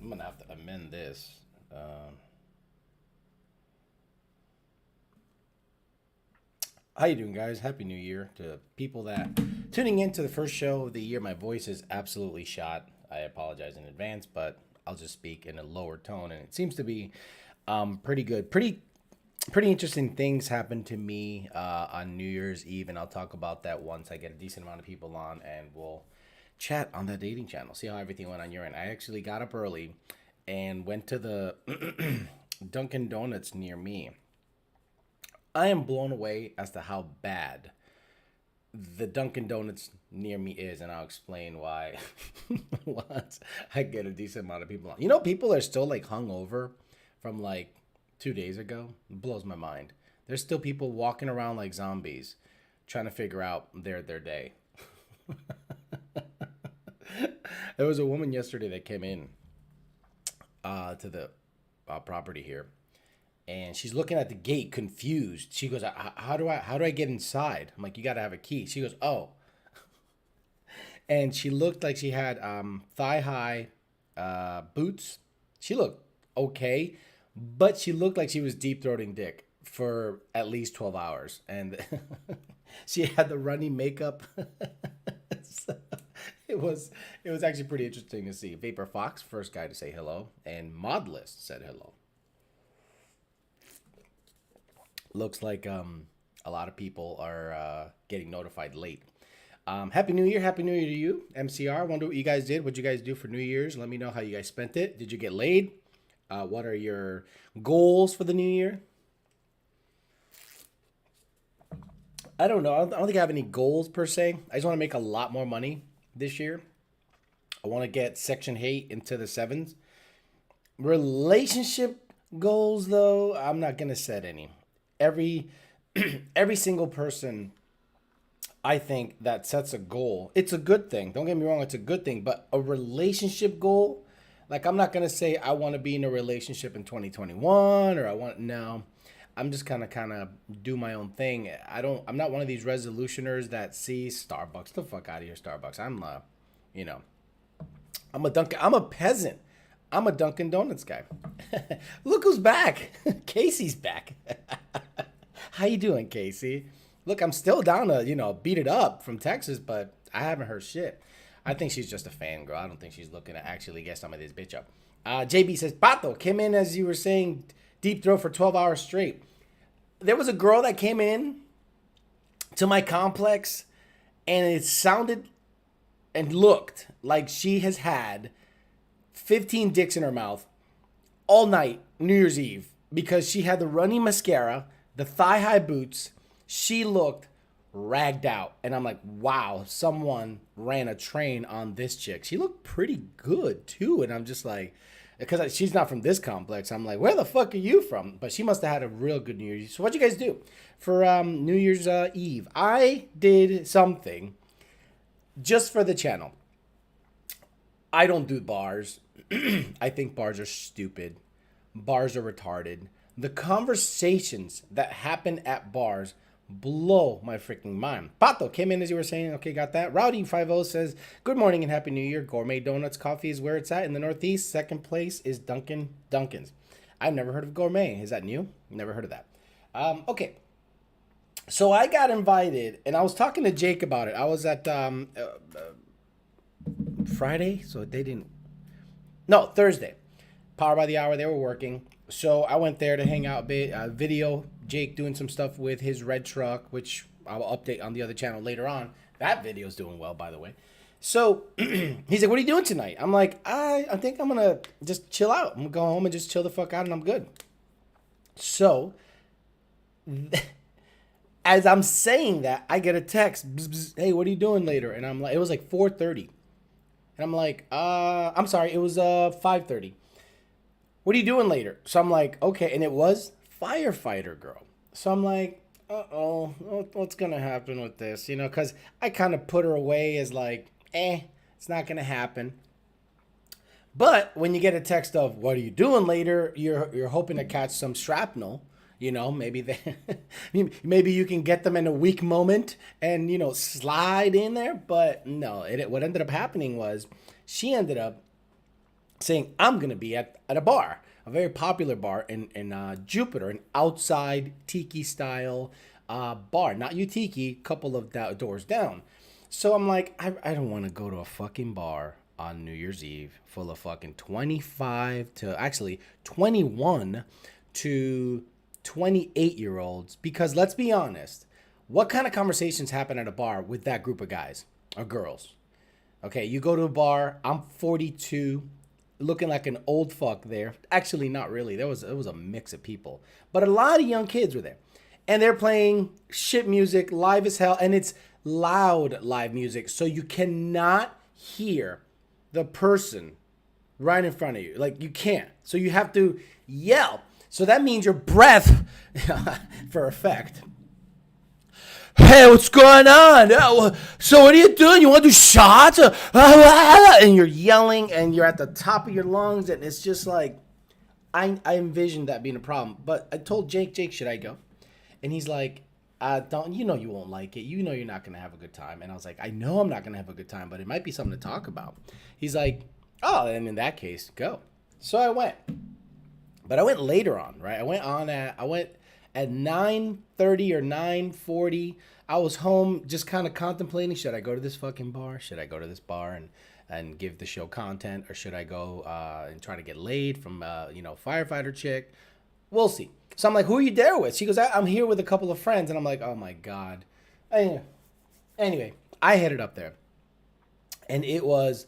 I'm gonna have to amend this. How you doing, guys? Happy New Year to people that tuning in to the first show of the year. My voice is absolutely shot. I apologize in advance, but I'll just speak in a lower tone, and it seems to be pretty good. Pretty interesting things happened to me on New Year's Eve, and I'll talk about that once I get a decent amount of people on, and we'll chat on the dating channel. See how everything went on your end. I actually got up early and went to the Dunkin' Donuts near me. I am blown away as to how bad the Dunkin' Donuts near me is, and I'll explain why once I get a decent amount of people on. You know, people are still like hungover from like 2 days ago. It blows my mind. There's still people walking around like zombies, trying to figure out their day. There was a woman yesterday that came in to the property here, and she's looking at the gate confused. She goes, how do I get inside?" I'm like, "You got to have a key." She goes, "Oh." And she looked like she had thigh high boots. She looked okay, but she looked like she was deep throating dick for at least 12 hours, and she had the runny makeup. So it was actually pretty interesting to see. Vapor Fox, first guy to say hello, and Modlist said hello. Looks like a lot of people are getting notified late. Happy New Year. Happy New Year to you, MCR. Wonder what you guys did. What'd you guys do for New Year's? Let me know how you guys spent it. Did you get laid? What are your goals for the new year? I don't know. I don't think I have any goals per se. I just want to make a lot more money this year. I want to get Section 8 into the sevens. Relationship goals, though, I'm not going to set any. Every every single person, I think, that sets a goal, it's a good thing. Don't get me wrong, it's a good thing. But a relationship goal, like, I'm not gonna say I want to be in a relationship in 2021, or I want, no. I'm just kind of do my own thing. I'm not one of these resolutioners that sees Starbucks. The fuck out of here, Starbucks. You know, I'm a peasant. I'm a Dunkin' Donuts guy. Look who's back. Casey's back. How you doing, Casey? Look, I'm still down to, beat it up from Texas, but I haven't heard shit. I think she's just a fangirl. I don't think she's looking to actually get some of this bitch up. JB says, Pato, came in as you were saying, deep throat for 12 hours straight. There was a girl that came in to my complex, and it sounded and looked like she has had 15 dicks in her mouth all night, New Year's Eve, because she had the runny mascara, the thigh-high boots. She looked ragged out. And I'm like, wow, someone ran a train on this chick. She looked pretty good, too. And I'm just like, because she's not from this complex, I'm like, where the fuck are you from? But she must have had a real good New Year's. So what'd you guys do for New Year's Eve? I did something just for the channel. I don't do bars. I think bars are stupid. Bars are retarded. The conversations that happen at bars blow my freaking mind. Pato came in as you were saying. Okay, got that. Rowdy50 says, good morning and Happy New Year. Gourmet Donuts Coffee is where it's at in the Northeast. Second place is Dunkin's. I've never heard of Gourmet. Is that new? Never heard of that. Okay. So I got invited, and I was talking to Jake about it. I was at Friday, so they didn't. No, Thursday. Power by the Hour, they were working. So I went there to hang out a bit, video Jake doing some stuff with his red truck, which I'll update on the other channel later on. That video's doing well, by the way. So he's like, what are you doing tonight? I'm like, I think I'm going to just chill out. I'm going to go home and just chill the fuck out, and I'm good. So as I'm saying that, I get a text, bzz, bzz, hey, what are you doing later? And I'm like, it was like 4:30. And I'm like, I'm sorry, it was 5:30. What are you doing later? So I'm like, okay. And it was firefighter girl. So I'm like, uh-oh, what's going to happen with this? Because I kind of put her away as like, it's not going to happen. But when you get a text of, what are you doing later? You're hoping to catch some shrapnel. Maybe maybe you can get them in a weak moment and, slide in there. But no, what ended up happening was she ended up saying I'm gonna be at a bar, a very popular bar in Jupiter, an outside tiki style bar, not Utiki, couple of doors down. So I'm like, I don't want to go to a fucking bar on New Year's Eve full of fucking 21 to 28-year olds, because let's be honest, what kind of conversations happen at a bar with that group of guys or girls? Okay, you go to a bar, I'm 42, looking like an old fuck there. Actually, not really. It was a mix of people. But a lot of young kids were there. And they're playing shit music, live as hell, and it's loud live music. So you cannot hear the person right in front of you. Like, you can't. So you have to yell. So that means your breath, for effect. Hey, what's going on? So what are you doing? You want to do shots? And you're yelling and you're at the top of your lungs, and it's just like, I envisioned that being a problem. But I told Jake, should I go? And he's like, don't, you know you won't like it. You know you're not going to have a good time. And I was like, I know I'm not going to have a good time, but it might be something to talk about. He's like, oh, and in that case, go. So I went. But I went later on, right? I went at 9:30 or 9:40. I was home just kind of contemplating, should I go to this fucking bar? Should I go to this bar and give the show content? Or should I go and try to get laid from, firefighter chick? We'll see. So I'm like, who are you there with? She goes, I'm here with a couple of friends. And I'm like, oh my God. Anyway, I headed up there. And it was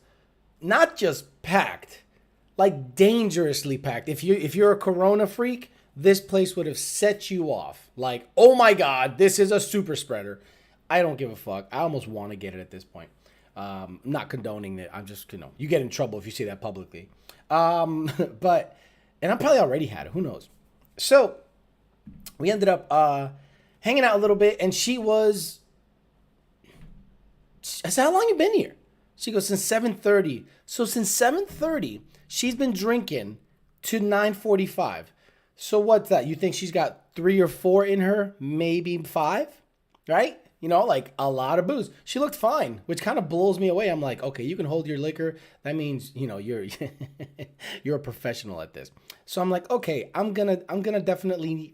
not just packed, like dangerously packed. If you're a Corona freak, this place would have set you off. Like, oh my God, this is a super spreader. I don't give a fuck. I almost want to get it at this point. Not condoning it. I'm just, you get in trouble if you say that publicly. And I probably already had it. Who knows? So we ended up hanging out a little bit, and I said, how long you been here? She goes, since 7:30. So since 7:30, she's been drinking to 9:45. So what's that? You think she's got 3 or 4 in her? Maybe 5, right? Like a lot of booze. She looked fine, which kind of blows me away. I'm like, okay, you can hold your liquor. That means, you're you're a professional at this. So I'm like, okay, I'm gonna definitely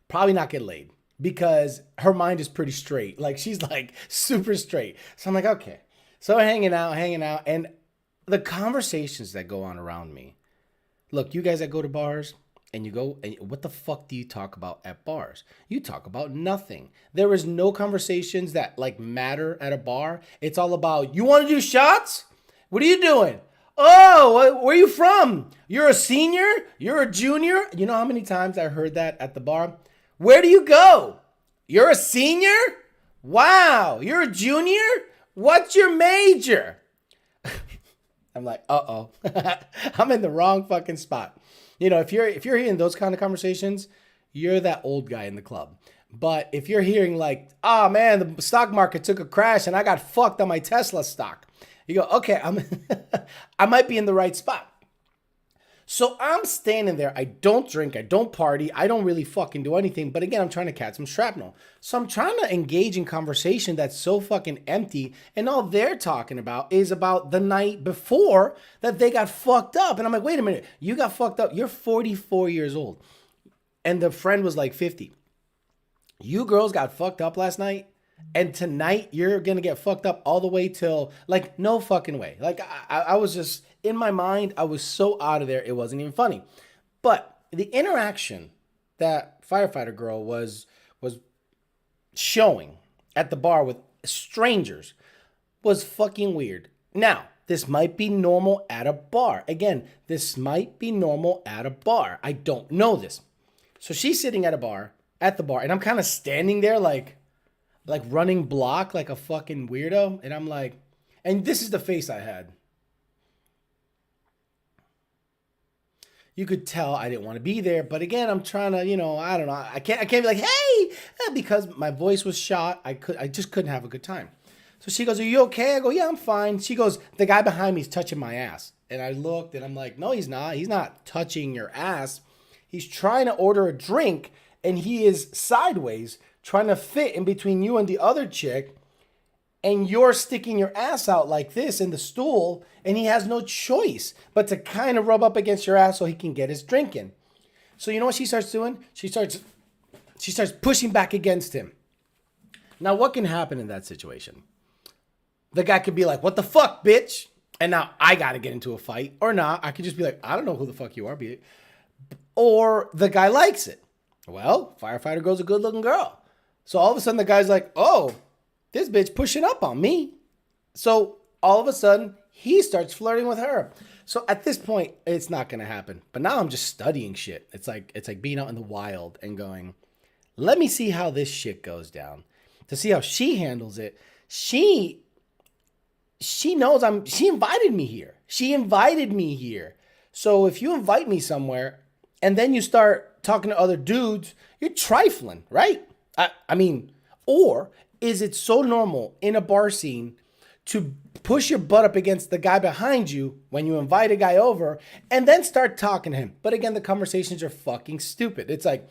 probably not get laid, because her mind is pretty straight. Like, she's like super straight. So I'm like, okay. So hanging out, and the conversations that go on around me. Look, you guys that go to bars and you go, and what the fuck do you talk about at bars? You talk about nothing. There is no conversations that like matter at a bar. It's all about, you want to do shots? What are you doing? Oh, where are you from? You're a senior? You're a junior? You know how many times I heard that at the bar? Where do you go? You're a senior? Wow, you're a junior? What's your major? I'm like, uh-oh. I'm in the wrong fucking spot. If you're hearing those kind of conversations, you're that old guy in the club. But if you're hearing like, oh man, the stock market took a crash and I got fucked on my Tesla stock, you go, okay, I might be in the right spot. So I'm standing there. I don't drink. I don't party. I don't really fucking do anything. But again, I'm trying to catch some shrapnel. So I'm trying to engage in conversation that's so fucking empty. And all they're talking about is about the night before that they got fucked up. And I'm like, wait a minute. You got fucked up. You're 44 years old. And the friend was like 50. You girls got fucked up last night. And tonight you're going to get fucked up all the way till like no fucking way. Like I was just... in my mind, I was so out of there, it wasn't even funny. But the interaction that firefighter girl was showing at the bar with strangers was fucking weird. Now, this might be normal at a bar. Again, this might be normal at a bar. I don't know this. So she's sitting at the bar, and I'm kind of standing there like running block like a fucking weirdo. And I'm like, and this is the face I had. You could tell I didn't want to be there, but again, I'm trying to, I don't know. I can't be like, hey, because my voice was shot. I just couldn't have a good time. So she goes, are you okay? I go, yeah, I'm fine. She goes, the guy behind me is touching my ass. And I looked and I'm like, no, he's not. He's not touching your ass. He's trying to order a drink and he is sideways trying to fit in between you and the other chick. and you're sticking your ass out like this in the stool, and he has no choice but to kind of rub up against your ass so he can get his drink in. So you know what she starts doing? She starts pushing back against him. Now, what can happen in that situation? The guy could be like, "What the fuck, bitch?" And now I got to get into a fight. Or not. I could just be like, "I don't know who the fuck you are, bitch." Or the guy likes it. Well, firefighter girl's a good looking girl. So all of a sudden the guy's like, "Oh, this bitch pushing up on me." So all of a sudden he starts flirting with her. So at this point, it's not going to happen. But now I'm just studying shit. It's like being out in the wild and going, let me see how this shit goes down. To see how she handles it. She knows she invited me here. She invited me here. So if you invite me somewhere and then you start talking to other dudes, you're trifling, right? I mean, or is it so normal in a bar scene to push your butt up against the guy behind you when you invite a guy over and then start talking to him? But again, the conversations are fucking stupid. It's like,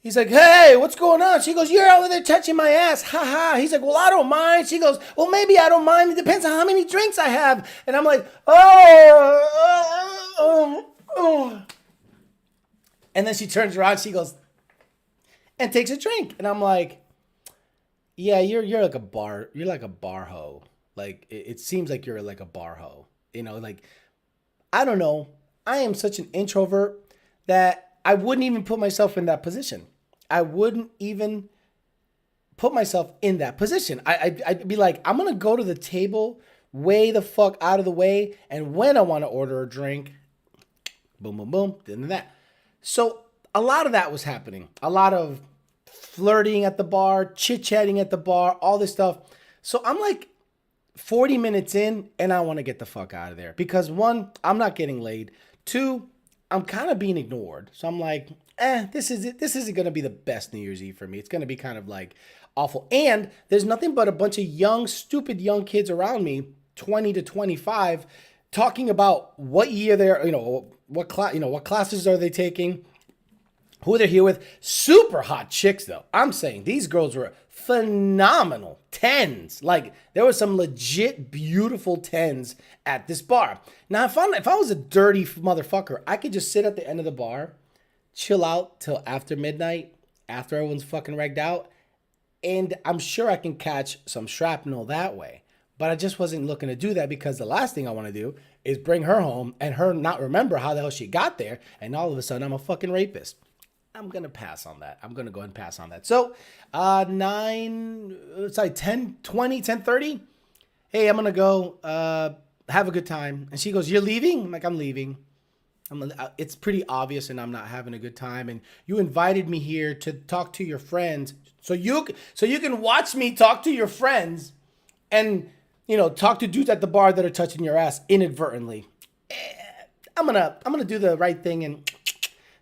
he's like, "Hey, what's going on?" She goes, "You're over there touching my ass. Ha ha." He's like, "Well, I don't mind." She goes, "Well, maybe I don't mind. It depends on how many drinks I have." And I'm like, oh. And then she turns around, she goes, and takes a drink. And I'm like, yeah, you're like a bar hoe. Like, it seems like you're like a bar hoe. You know, like, I don't know. I am such an introvert that I wouldn't even put myself in that position. I wouldn't even put myself in that position. I'd be like, I'm going to go to the table way the fuck out of the way. And when I want to order a drink, boom, boom, boom, then that. So a lot of that was happening. A lot of flirting at the bar, chit-chatting at the bar, all this stuff. So I'm like 40 minutes in and I want to get the fuck out of there. Because one, I'm not getting laid. Two, I'm kind of being ignored. So I'm like, this isn't going to be the best New Year's Eve for me. It's going to be kind of like awful. And there's nothing but a bunch of young, stupid young kids around me, 20 to 25, talking about what year they're, what classes are they taking, who they're here with. Super hot chicks, though. I'm saying these girls were phenomenal. 10s. Like, there were some legit beautiful 10s at this bar. Now, if I was a dirty motherfucker, I could just sit at the end of the bar, chill out till after midnight, after everyone's fucking regged out, and I'm sure I can catch some shrapnel that way. But I just wasn't looking to do that because the last thing I want to do is bring her home and her not remember how the hell she got there, and all of a sudden I'm a fucking rapist. I'm going to pass on that. I'm going to go ahead and pass on that. So, 10:30. Hey, I'm going to go have a good time. And she goes, "You're leaving?" I'm like, "I'm leaving. It's pretty obvious and I'm not having a good time. And you invited me here to talk to your friends. So you can watch me talk to your friends and, talk to dudes at the bar that are touching your ass inadvertently. I'm going to do the right thing and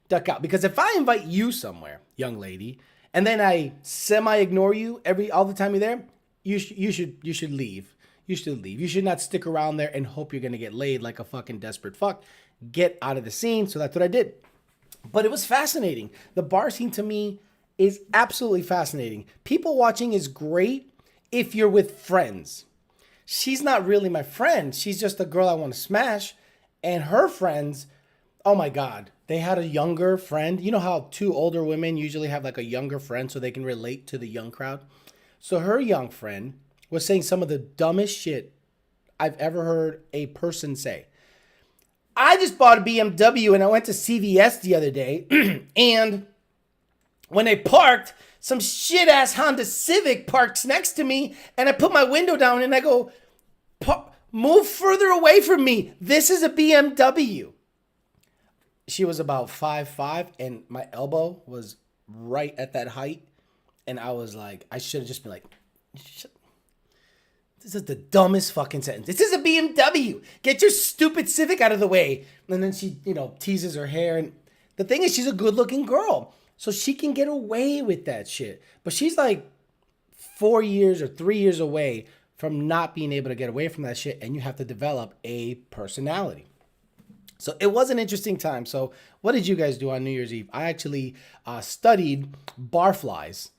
duck out. Because if I invite you somewhere, young lady, and then I semi-ignore you all the time you're there, you should leave. You should leave. You should not stick around there and hope you're going to get laid like a fucking desperate fuck. Get out of the scene." So that's what I did. But it was fascinating. The bar scene to me is absolutely fascinating. People watching is great if you're with friends. She's not really my friend. She's just a girl I want to smash. And her friends, oh my God, they had a younger friend. You know how two older women usually have like a younger friend so they can relate to the young crowd? So her young friend was saying some of the dumbest shit I've ever heard a person say. I just bought a BMW and I went to CVS the other day and when they parked, some shit-ass Honda Civic parks next to me and I put my window down and I go, "Move further away from me. This is a BMW." She was about 5'5" and my elbow was right at that height. And I was like, I should have just been like, this is the dumbest fucking sentence. "This is a BMW. Get your stupid Civic out of the way." And then she, teases her hair. And the thing is, she's a good looking girl. So she can get away with that shit. But she's like 4 years or 3 years away from not being able to get away from that shit. And you have to develop a personality. So it was an interesting time. So what did you guys do on New Year's Eve? I actually studied barflies.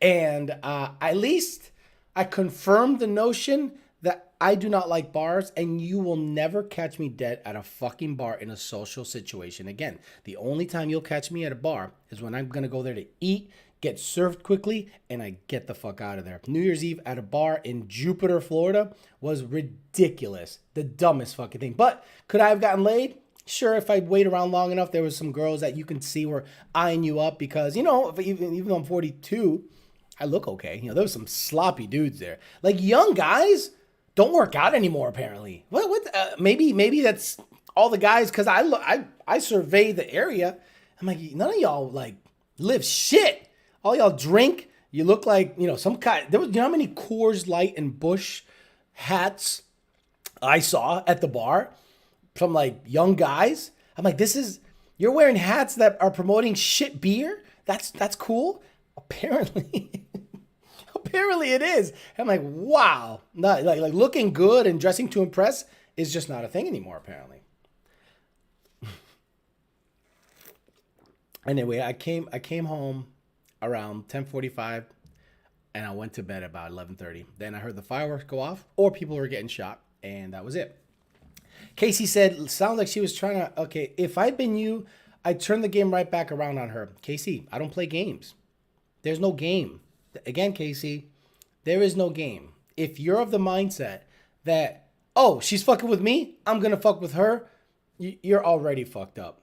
And at least I confirmed the notion that I do not like bars, and you will never catch me dead at a fucking bar in a social situation again. The only time you'll catch me at a bar is when I'm gonna go there to eat, get served quickly, and I get the fuck out of there. New Year's Eve at a bar in Jupiter, Florida was ridiculous. The dumbest fucking thing. But could I have gotten laid? Sure, if I wait around long enough, there was some girls that you can see were eyeing you up because, even though I'm 42, I look okay. There was some sloppy dudes there. Like, young guys don't work out anymore, apparently. Maybe that's all the guys, because I survey the area. I'm like, none of y'all, like, live shit. All y'all drink. You look like, some kind. You know how many Coors Light and Bush hats I saw at the bar from, like, young guys? I'm like, you're wearing hats that are promoting shit beer? That's cool? Apparently. Apparently it is. I'm like, wow. Not, like looking good and dressing to impress is just not a thing anymore, apparently. Anyway, I came home around 10:45 and I went to bed about 11:30. Then I heard the fireworks go off or people were getting shot, and that was it. Casey said, sounds like she was trying to, okay, if I'd been you, I'd turn the game right back around on her. Casey, I don't play games. There's no game. Again, Casey, there is no game. If you're of the mindset that, oh, she's fucking with me, I'm going to fuck with her, you're already fucked up.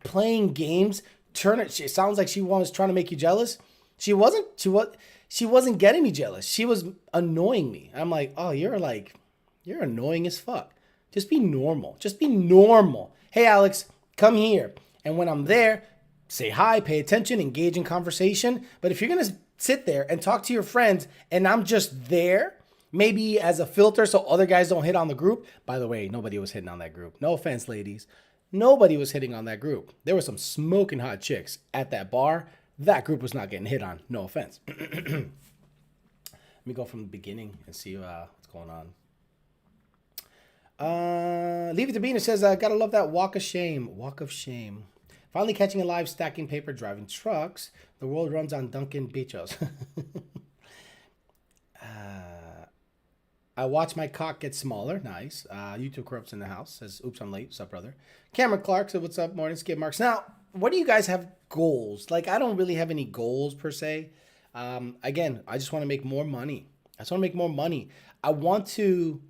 Playing games, it sounds like she was trying to make you jealous. She wasn't getting me jealous. She was annoying me. I'm like, oh, you're annoying as fuck. Just be normal. Just be normal. Hey, Alex, come here. And when I'm there, say hi, pay attention, engage in conversation. But if you're going to sit there and talk to your friends and I'm just there, maybe as a filter so other guys don't hit on the group. By the way, nobody was hitting on that group. No offense, ladies. Nobody was hitting on that group. There were some smoking hot chicks at that bar. That group was not getting hit on. No offense. Let me go from the beginning and see what's going on. Leave it to Beaner says, gotta love that walk of shame. Walk of shame. Finally catching a live stacking paper, driving trucks. The world runs on Duncan Beachos. I watch my cock get smaller. Nice. YouTube Corrupts in the house. Says, oops, I'm late. What's up, brother? Cameron Clark said, what's up, morning? Skip Marks. Now, what do you guys have goals? Like, I don't really have any goals per se. Again, I just want to make more money. I want to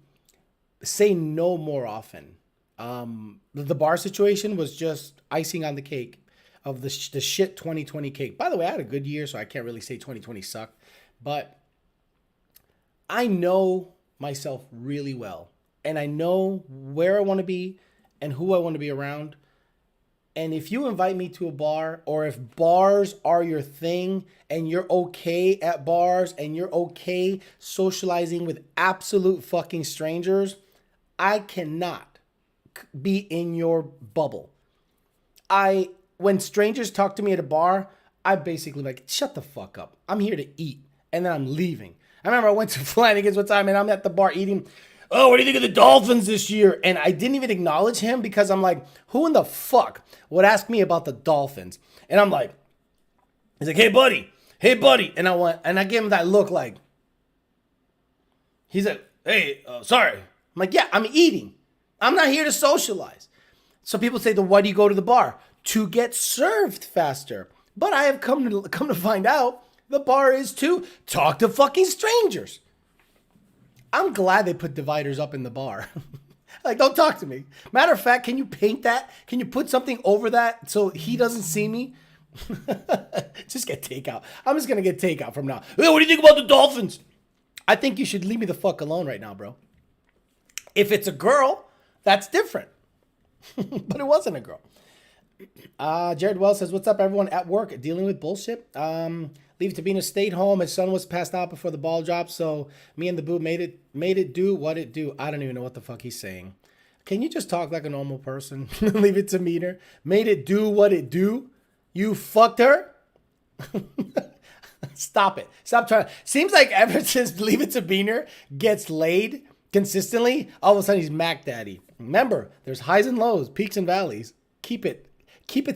say no more often. The bar situation was just icing on the cake of the shit 2020 cake. By the way, I had a good year, so I can't really say 2020 sucked. But I know myself really well. And I know where I want to be and who I want to be around. And if you invite me to a bar, or if bars are your thing and you're okay at bars and you're okay socializing with absolute fucking strangers, I cannot be in your bubble. When strangers talk to me at a bar, I basically like, shut the fuck up. I'm here to eat. And then I'm leaving. I remember I went to Flanagan's one time and I'm at the bar eating. Oh, what do you think of the Dolphins this year? And I didn't even acknowledge him because I'm like, who in the fuck would ask me about the Dolphins? And I'm like, he's like, hey buddy. And I gave him that look like, he's like, hey, sorry. I'm like, yeah, I'm eating. I'm not here to socialize. So people say, then why do you go to the bar? To get served faster. But I have come to find out the bar is to talk to fucking strangers. I'm glad they put dividers up in the bar. Like, don't talk to me. Matter of fact, can you paint that? Can you put something over that so he doesn't see me? Just get takeout. I'm just going to get takeout from now. Hey, what do you think about the Dolphins? I think you should leave me the fuck alone right now, bro. If it's a girl, that's different. But it wasn't a girl. Jared Wells says, what's up, everyone at work dealing with bullshit? Leave it to Bina stayed home. His son was passed out before the ball dropped, so me and the boo made it do what it do. I don't even know what the fuck he's saying. Can you just talk like a normal person? Leave it to Meter. Made it do what it do? You fucked her? Stop it. Stop trying. Seems like ever since Leave It to Beaner gets laid consistently, all of a sudden he's Mac Daddy. Remember, there's highs and lows, peaks and valleys. Keep it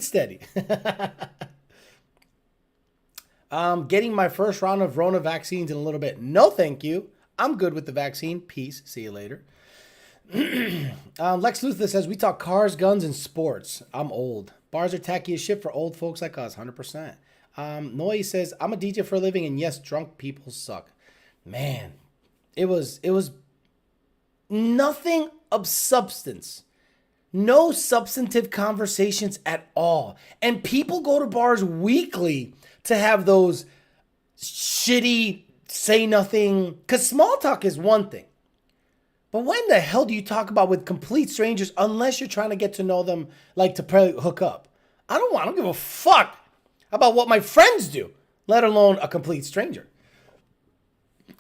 steady. Getting my first round of Rona vaccines in a little bit. No, thank you. I'm good with the vaccine. Peace. See you later. Lex Luthor says, we talk cars, guns, and sports. I'm old. Bars are tacky as shit for old folks like us. 100%. Noy says, I'm a DJ for a living, and yes, drunk people suck. Man, it was nothing of substance. No substantive conversations at all. And people go to bars weekly to have those shitty say nothing. Because small talk is one thing. But when the hell do you talk about with complete strangers unless you're trying to get to know them, like to probably hook up? I don't give a fuck about what my friends do, let alone a complete stranger.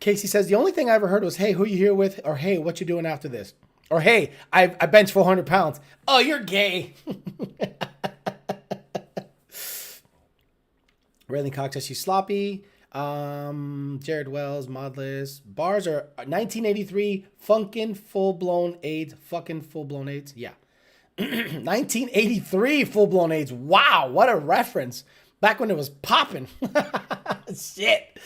Casey says, the only thing I ever heard was, hey, who you here with? Or, hey, what you doing after this? Or, hey, I bench 400 pounds. Oh, you're gay. Raylan Cox says she's sloppy. Jared Wells, Modless. Bars are 1983, funkin' full-blown AIDS. Fucking full-blown AIDS. Yeah. 1983 full-blown AIDS. Wow, what a reference. Back when it was popping. Shit.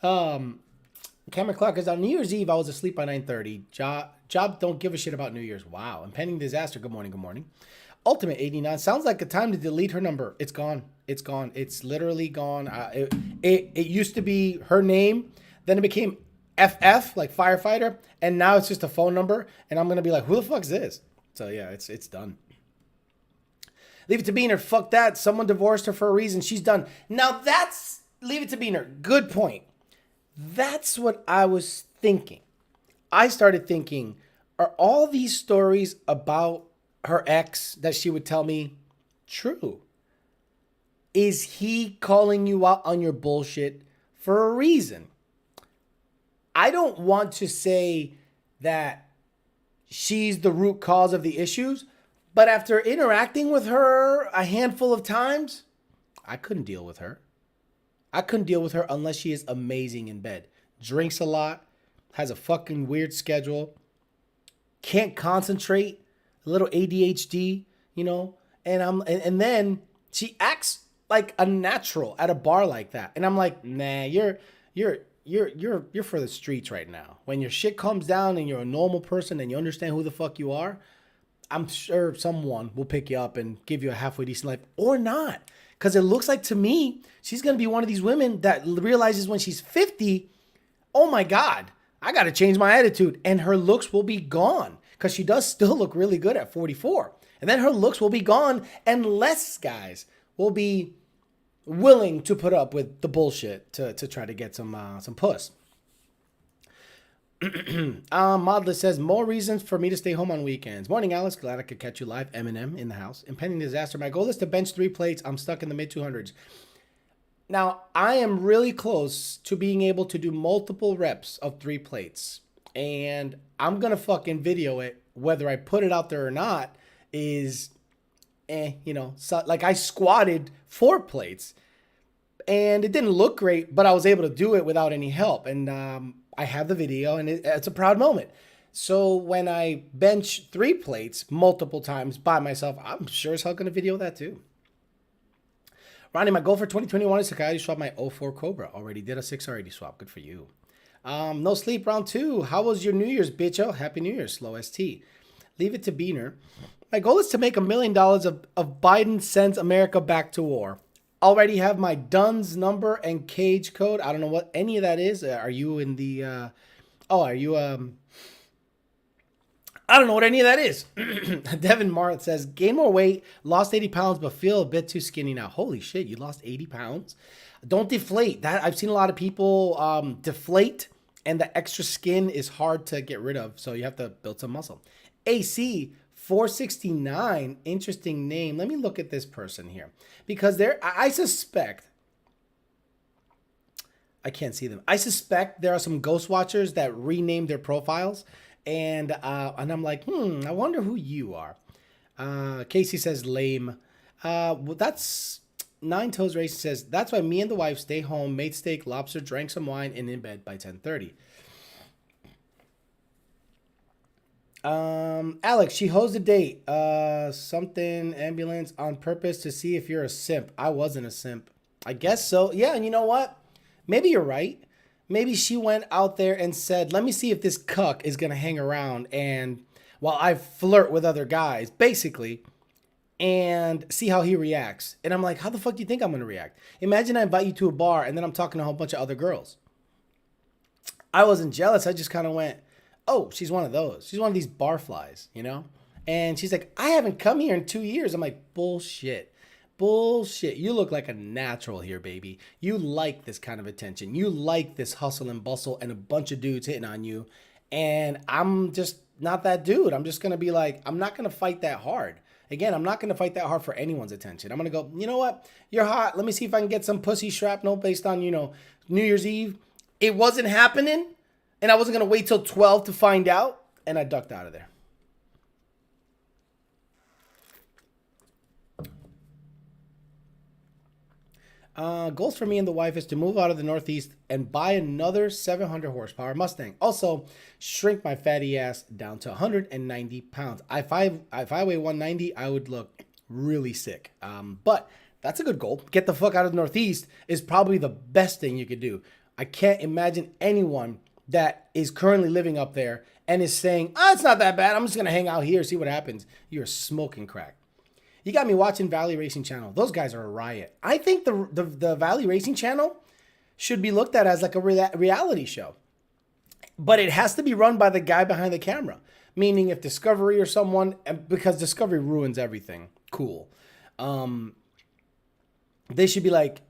Cameron Clark is on New Year's Eve. I was asleep by 9:30. Job don't give a shit about New Year's. Wow. Impending disaster. Good morning. Good morning. Ultimate 89 sounds like a time to delete her number. It's gone. It's gone. It's literally gone. It used to be her name. Then it became FF, like firefighter. And now it's just a phone number. And I'm going to be like, who the fuck is this? So yeah, it's done. Leave it to Beaner. Fuck that. Someone divorced her for a reason. She's done. Now that's, leave it to Beaner. Good point. That's what I was thinking. I started thinking, are all these stories about her ex that she would tell me true? Is he calling you out on your bullshit for a reason? I don't want to say that she's the root cause of the issues, but after interacting with her a handful of times, I couldn't deal with her. I couldn't deal with her unless she is amazing in bed. Drinks a lot, has a fucking weird schedule, can't concentrate, a little ADHD, you know, and then she acts like a natural at a bar like that. And I'm like, nah, you're for the streets right now. When your shit comes down and you're a normal person and you understand who the fuck you are, I'm sure someone will pick you up and give you a halfway decent life or not. Because it looks like to me, she's going to be one of these women that realizes when she's 50, oh my God, I got to change my attitude. And her looks will be gone because she does still look really good at 44. And then her looks will be gone and less guys will be willing to put up with the bullshit to try to get some puss. Modless says, more reasons for me to stay home on weekends. Morning, Alex. Glad I could catch you live. Eminem in the house. Impending disaster. My goal is to bench 3 plates. I'm stuck in the mid 200s. Now, I am really close to being able to do multiple reps of 3 plates. And I'm going to fucking video it. Whether I put it out there or not is, so, like I squatted 4 plates. And it didn't look great, but I was able to do it without any help. And I have the video, and it's a proud moment. So when I bench 3 plates multiple times by myself, I'm sure as hell going to video that too. Ronnie, my goal for 2021 is to Coyote swap my 04 Cobra. Already did a 6R80 swap. Good for you. No sleep, round 2. How was your New Year's, bitch? Oh, happy New Year, slow ST. Leave it to Beaner. My goal is to make $1 million of Biden sends America back to war. Already have my DUNS number and cage code. I don't know what any of that is. Are you in the, I don't know what any of that is. Devin Marth says, gain more weight, lost 80 pounds, but feel a bit too skinny now. Holy shit, you lost 80 pounds? Don't deflate. That I've seen a lot of people deflate, and the extra skin is hard to get rid of, so you have to build some muscle. AC 469, interesting name. Let me look at this person here. Because I suspect, I can't see them. I suspect there are some ghost watchers that rename their profiles. And I'm like, I wonder who you are. Casey says lame. Well, that's Nine Toes Race says, that's why me and the wife stay home, made steak, lobster, drank some wine, and in bed by 10:30. Alex, she hosed a date. Something ambulance on purpose to see if you're a simp. I wasn't a simp. I guess so. Yeah, and you know what? Maybe you're right. Maybe she went out there and said, "Let me see if this cuck is gonna hang around and while I flirt with other guys, basically, and see how he reacts." And I'm like, "How the fuck do you think I'm gonna react? Imagine I invite you to a bar and then I'm talking to a whole bunch of other girls." I wasn't jealous. I just kind of went, "Oh, she's one of those. She's one of these barflies, you know?" And she's like, "I haven't come here in 2 years." I'm like, "Bullshit. Bullshit. You look like a natural here, baby. You like this kind of attention. You like this hustle and bustle and a bunch of dudes hitting on you. And I'm just not that dude. I'm just going to be like, I'm not going to fight that hard. Again, I'm not going to fight that hard for anyone's attention. I'm going to go, you know what? You're hot. Let me see if I can get some pussy shrapnel based on, New Year's Eve. It wasn't happening. And I wasn't going to wait till 12 to find out. And I ducked out of there. Goals for me and the wife is to move out of the Northeast and buy another 700 horsepower Mustang. Also, shrink my fatty ass down to 190 pounds. If I weigh 190, I would look really sick. But that's a good goal. Get the fuck out of the Northeast is probably the best thing you could do. I can't imagine anyone that is currently living up there and is saying, "Oh, it's not that bad. I'm just going to hang out here, see what happens." You're smoking crack. You got me watching Valley Racing Channel. Those guys are a riot. I think the Valley Racing Channel should be looked at as like a reality show. But it has to be run by the guy behind the camera. Meaning if Discovery or someone, because Discovery ruins everything. Cool. They should be like,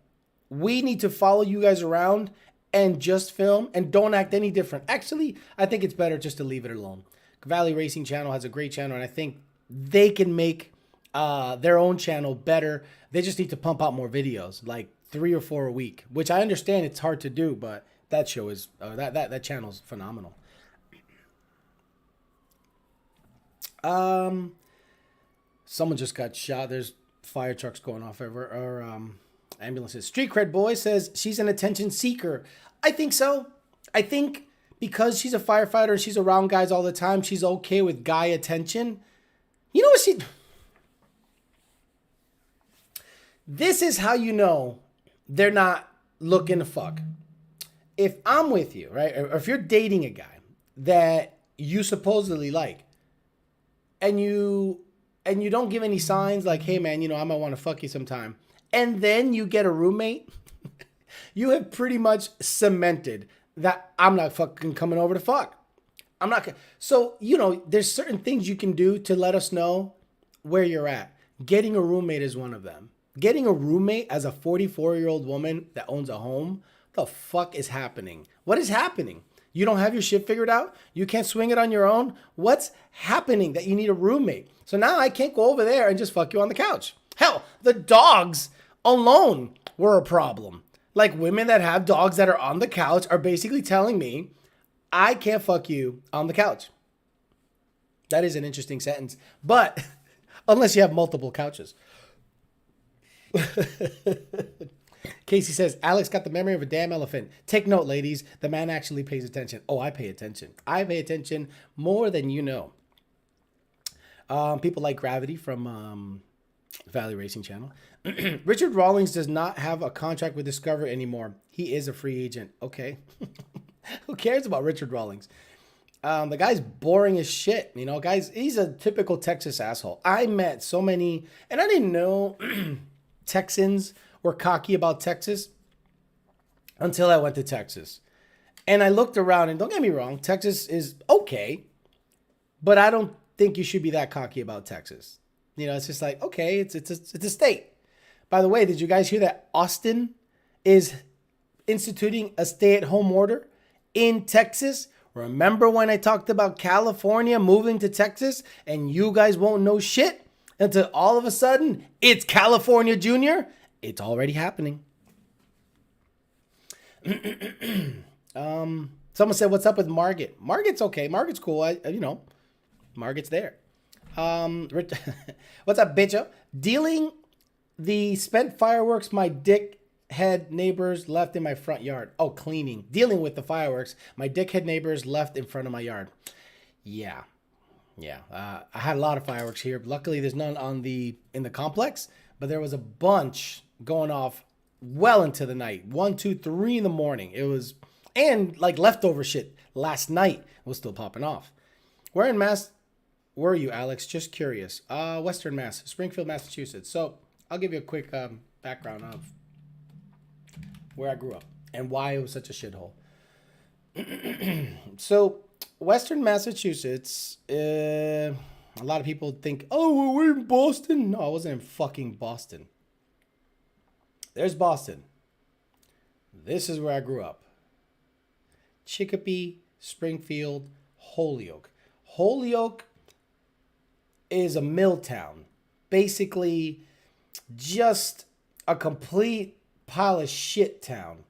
"We need to follow you guys around and just film and don't act any different." Actually, I think it's better just to leave it alone. Valley Racing Channel has a great channel, and I think they can make their own channel better. They just need to pump out more videos, like 3 or 4 a week, which I understand it's hard to do, but that show is that channel's phenomenal. Someone just got shot. There's fire trucks going off everywhere, or ambulances. Street Cred Boy says she's an attention seeker. I think so. I think because she's a firefighter and she's around guys all the time, she's okay with guy attention. You know what she... This is how you know they're not looking to fuck. If I'm with you, right, or if you're dating a guy that you supposedly like, and you don't give any signs like, "Hey man, I might want to fuck you sometime," and then you get a roommate, you have pretty much cemented that I'm not fucking coming over to fuck. I'm not. So, there's certain things you can do to let us know where you're at. Getting a roommate is one of them. Getting a roommate as a 44-year-old woman that owns a home, the fuck is happening? What is happening? You don't have your shit figured out? You can't swing it on your own? What's happening that you need a roommate? So now I can't go over there and just fuck you on the couch. Hell, the dogs alone were a problem. Like, women that have dogs that are on the couch are basically telling me, "I can't fuck you on the couch." That is an interesting sentence. But unless you have multiple couches. Casey says, "Alex got the memory of a damn elephant." Take note, ladies. The man actually pays attention. Oh, I pay attention. I pay attention more than you know. People like Gravity from Valley Racing Channel. Richard Rawlings does not have a contract with Discovery anymore. He is a free agent. Okay. Who cares about Richard Rawlings? The guy's boring as shit. Guys, he's a typical Texas asshole. I met so many, and I didn't know Texans were cocky about Texas until I went to Texas. And I looked around, and don't get me wrong, Texas is okay, but I don't think you should be that cocky about Texas. It's just like, okay, it's a state. By the way, did you guys hear that Austin is instituting a stay-at-home order in Texas? Remember when I talked about California moving to Texas and you guys won't know shit until all of a sudden it's California Junior? It's already happening. Someone said, "What's up with Margit?" Margit's okay. Margit's cool. Margit's there. What's up, bitch? Dealing the spent fireworks my dickhead neighbors left in my front yard. Oh, cleaning. Dealing with the fireworks my dickhead neighbors left in front of my yard. Yeah. I had a lot of fireworks here. Luckily, there's none in the complex, but there was a bunch going off well into the night, 1, 2, 3 in the morning. It was, and like leftover shit last night was still popping off. Where in Mass were you, Alex? Just curious. Western Mass, Springfield, Massachusetts. So I'll give you a quick background of where I grew up and why it was such a shithole. So Western Massachusetts, a lot of people think, oh, well, we're in Boston. No, I wasn't in fucking Boston. There's Boston. This is where I grew up. Chicopee, Springfield, Holyoke. Holyoke is a mill town. Basically, just a complete pile of shit town.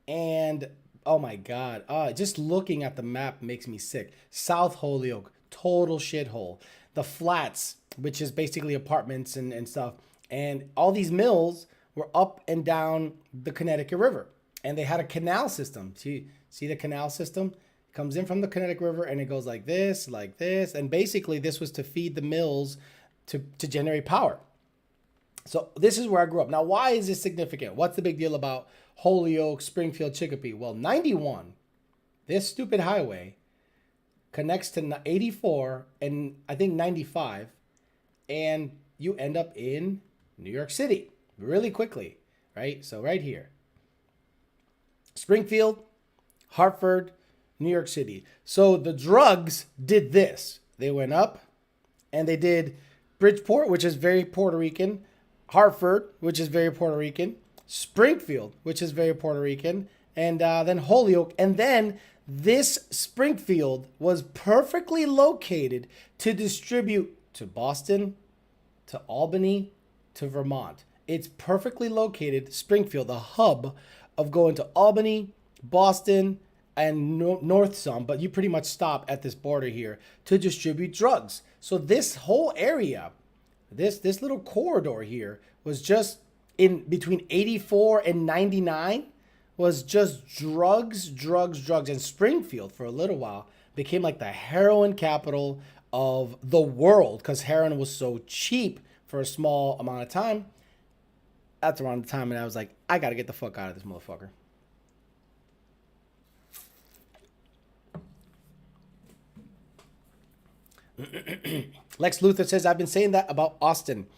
And, oh my God, just looking at the map makes me sick. South Holyoke, total shithole. The flats, which is basically apartments and stuff. And all these mills were up and down the Connecticut River. And they had a canal system. See the canal system? It comes in from the Connecticut River and it goes like this. And basically this was to feed the mills to generate power. So this is where I grew up. Now, why is this significant? What's the big deal about Holyoke, Springfield, Chicopee? Well, 91, this stupid highway connects to 84 and I think 95. And you end up in New York City really quickly, right? So right here, Springfield, Hartford, New York City. So the drugs did this. They went up and they did Bridgeport, which is very Puerto Rican, Hartford, which is very Puerto Rican, Springfield, which is very Puerto Rican, and then Holyoke. And then this Springfield was perfectly located to distribute to Boston, to Albany, to Vermont. It's perfectly located, Springfield, the hub of going to Albany, Boston, and north some, but you pretty much stop at this border here to distribute drugs. So this whole area, this little corridor here was just in between 84 and 99 was just drugs. And Springfield for a little while became like the heroin capital of the world because heroin was so cheap for a small amount of time. That's around the time and I was like, I got to get the fuck out of this motherfucker. Lex Luthor says, I've been saying that about Austin.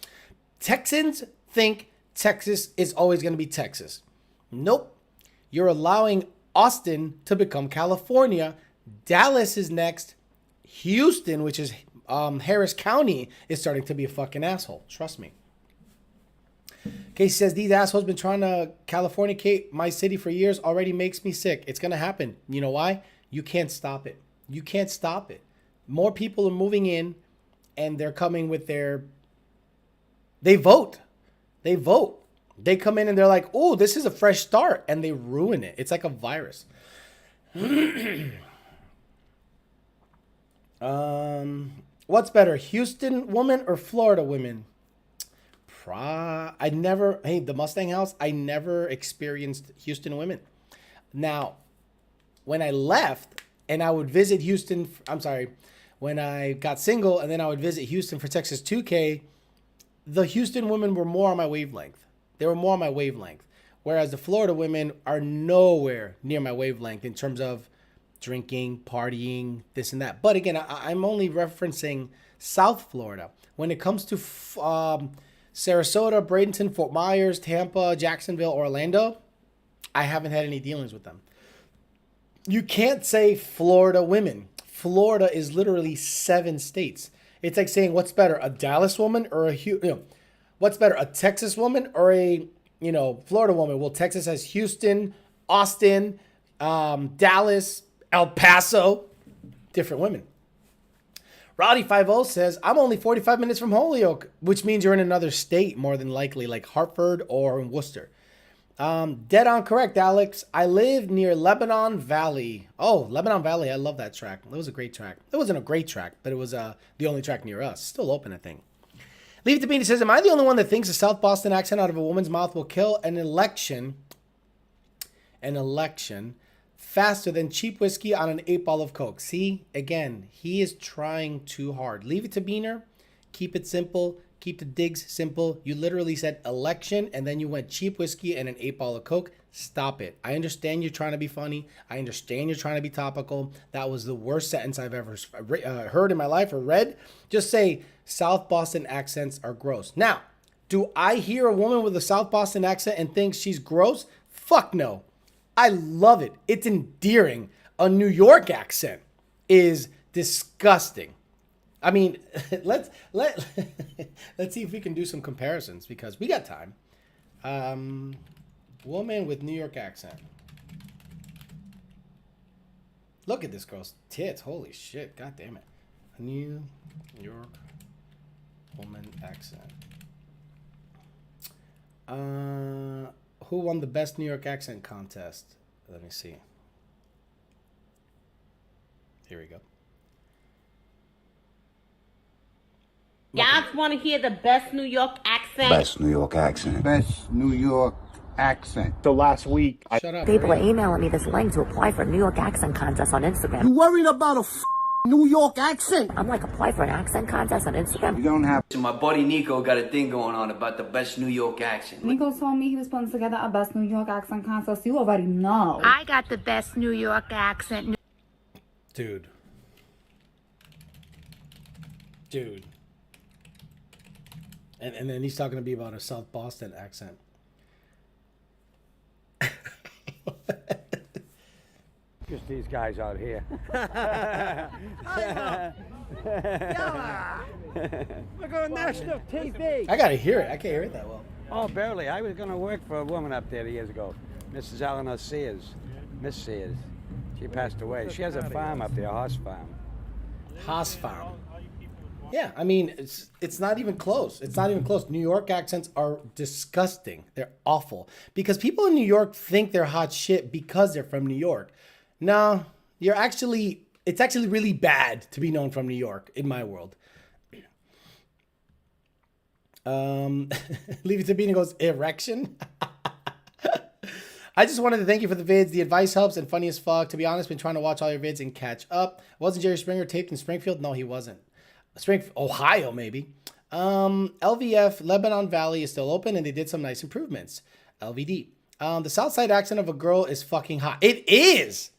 Texans think Texas is always going to be Texas. Nope. You're allowing Austin to become California. Dallas is next. Houston, which is Harris County, is starting to be a fucking asshole. Trust me. Casey says, these assholes been trying to Californicate my city for years. Already makes me sick. It's going to happen. You know why? You can't stop it. You can't stop it. More people are moving in and they're coming with they vote. They vote. They come in and they're like, oh, this is a fresh start. And they ruin it. It's like a virus. What's better, Houston women or Florida women? The Mustang House, I never experienced Houston women. Now, when I left and I would visit Houston, when I got single and then I would visit Houston for Texas 2K, the Houston women were more on my wavelength. They were more on my wavelength. Whereas the Florida women are nowhere near my wavelength in terms of drinking, partying, this and that. But again, I'm only referencing South Florida. When it comes to Sarasota, Bradenton, Fort Myers, Tampa, Jacksonville, Orlando, I haven't had any dealings with them. You can't say Florida women. Florida is literally 7 states. It's like saying, what's better, a Dallas woman or what's better, a Texas woman or a Florida woman? Well, Texas has Houston, Austin, Dallas, El Paso, different women. Rowdy50 says, I'm only 45 minutes from Holyoke, which means you're in another state more than likely, like Hartford or Worcester. Dead on correct, Alex. I live near Lebanon Valley. Oh, Lebanon Valley. I love that track. It was a great track. It wasn't a great track, but it was the only track near us. Still open, I think. Leave It to Beanie says, am I the only one that thinks a South Boston accent out of a woman's mouth will kill an election faster than cheap whiskey on an 8-ball of Coke? See, again, he is trying too hard. Leave it to Beaner. Keep it simple. Keep the digs simple. You literally said election, and then you went cheap whiskey and an 8-ball of Coke. Stop it. I understand you're trying to be funny. I understand you're trying to be topical. That was the worst sentence I've ever heard in my life or read. Just say South Boston accents are gross. Now, do I hear a woman with a South Boston accent and think she's gross? Fuck no. I love it. It's endearing. A New York accent is disgusting. I mean, let's see if we can do some comparisons because we got time. Woman with New York accent. Look at this girl's tits. Holy shit. God damn it. A New York woman accent. Who won the best New York accent contest? Let me see. Here we go. Y'all want to hear the best New York accent? Best New York accent. Best New York accent. So last week, Shut up. People are Maria. emailing me this link to apply for a New York accent contest on Instagram. You worried about a New York accent? I'm like, apply for an accent contest on Instagram? You don't have So my buddy Nico got a thing going on about the best New York accent. Nico told me he was putting together a best New York accent contest. You already know. I got the best New York accent. Dude. And then he's talking to me about a South Boston accent. just these guys out here. Look on national TV. I gotta hear it. I can't hear it that well. Oh, barely. I was going to work for a woman up there years ago, Mrs. Eleanor Sears. Miss Sears. She passed away. She has a farm up there, a horse farm. Haas farm. Yeah, I mean, it's not even close. It's not even close. New York accents are disgusting. They're awful. Because people in New York think they're hot shit because they're from New York. No, it's actually really bad to be known from New York in my world. Leave it to Bean goes, erection? I just wanted to thank you for the vids. The advice helps and funny as fuck. To be honest, been trying to watch all your vids and catch up. Wasn't Jerry Springer taped in Springfield? No, he wasn't. Ohio, maybe. LVF, Lebanon Valley is still open and they did some nice improvements. LVD. The South Side accent of a girl is fucking hot. It is.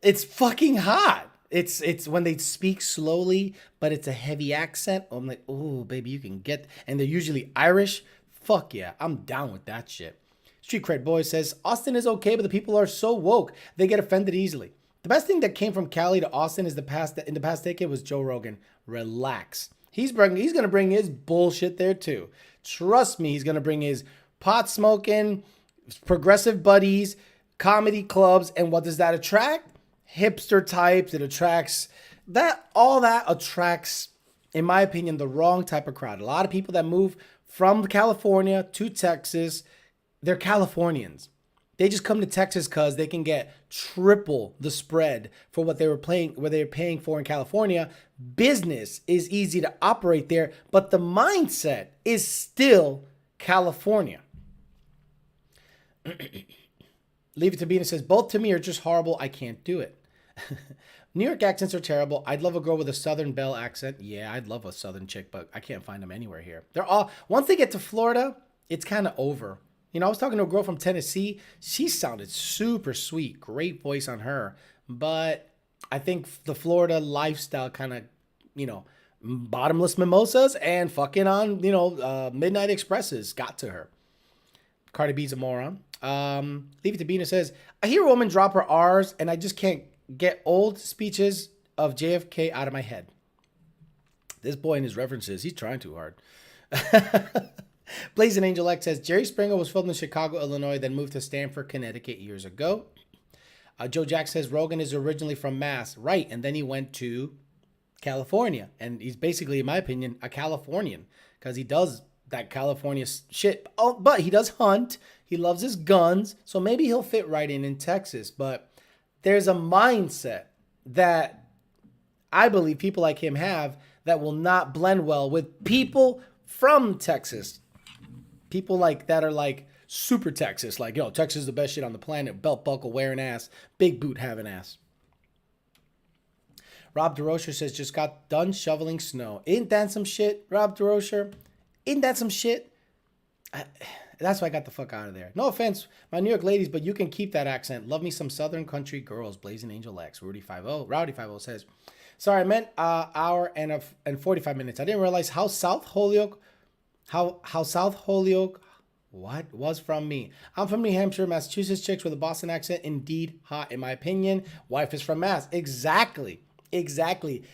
It's fucking hot. It's when they speak slowly, but it's a heavy accent. I'm like, oh, baby, you can get. And they're usually Irish. Fuck yeah, I'm down with that shit. Street Cred Boy says, Austin is okay, but the people are so woke. They get offended easily. The best thing that came from Cali to Austin in the past decade was Joe Rogan. Relax. He's going to bring his bullshit there too. Trust me, he's going to bring his pot smoking, progressive buddies, comedy clubs. And what does that attract? Hipster types. It attracts all that attracts, in my opinion, the wrong type of crowd. A lot of people that move from California to Texas, they're Californians. They just come to Texas because they can get triple the spread for what they were paying for in California. Business is easy to operate there, but the mindset is still California. Leave it to Bean. It says, both to me are just horrible. I can't do it. New York accents are terrible. I'd love a girl with a Southern Belle accent. Yeah, I'd love a Southern chick, but I can't find them anywhere here. They're all, once they get to Florida, it's kind of over. You know, I was talking to a girl from Tennessee. She sounded super sweet. Great voice on her. But I think the Florida lifestyle kind of, you know, bottomless mimosas and fucking on, midnight expresses got to her. Cardi B's a moron. Leave it to Bina says, I hear a woman drop her R's and I just can't get old speeches of JFK out of my head. This boy and his references, he's trying too hard. Blazing Angel X says, Jerry Springer was filmed in Chicago, Illinois, then moved to Stamford, Connecticut years ago. Joe Jack says, Rogan is originally from Mass. Right, and then he went to California. And he's basically, in my opinion, a Californian because he does that California shit. Oh, but he does hunt. He loves his guns. So maybe he'll fit right in Texas. But there's a mindset that I believe people like him have that will not blend well with people from Texas. People like that are like super Texas. Like, Texas is the best shit on the planet. Belt buckle wearing ass. Big boot having ass. Rob DeRocher says, just got done shoveling snow. Ain't that some shit, Rob DeRocher? Isn't that some shit? That's why I got the fuck out of there. No offense, my New York ladies, but you can keep that accent. Love me some Southern country girls. Blazing Angel X. Rowdy50 says, sorry, I meant hour and 45 minutes. I didn't realize how South Holyoke was from me. I'm from New Hampshire, Massachusetts. Chicks with a Boston accent, indeed hot in my opinion. Wife is from Mass. Exactly.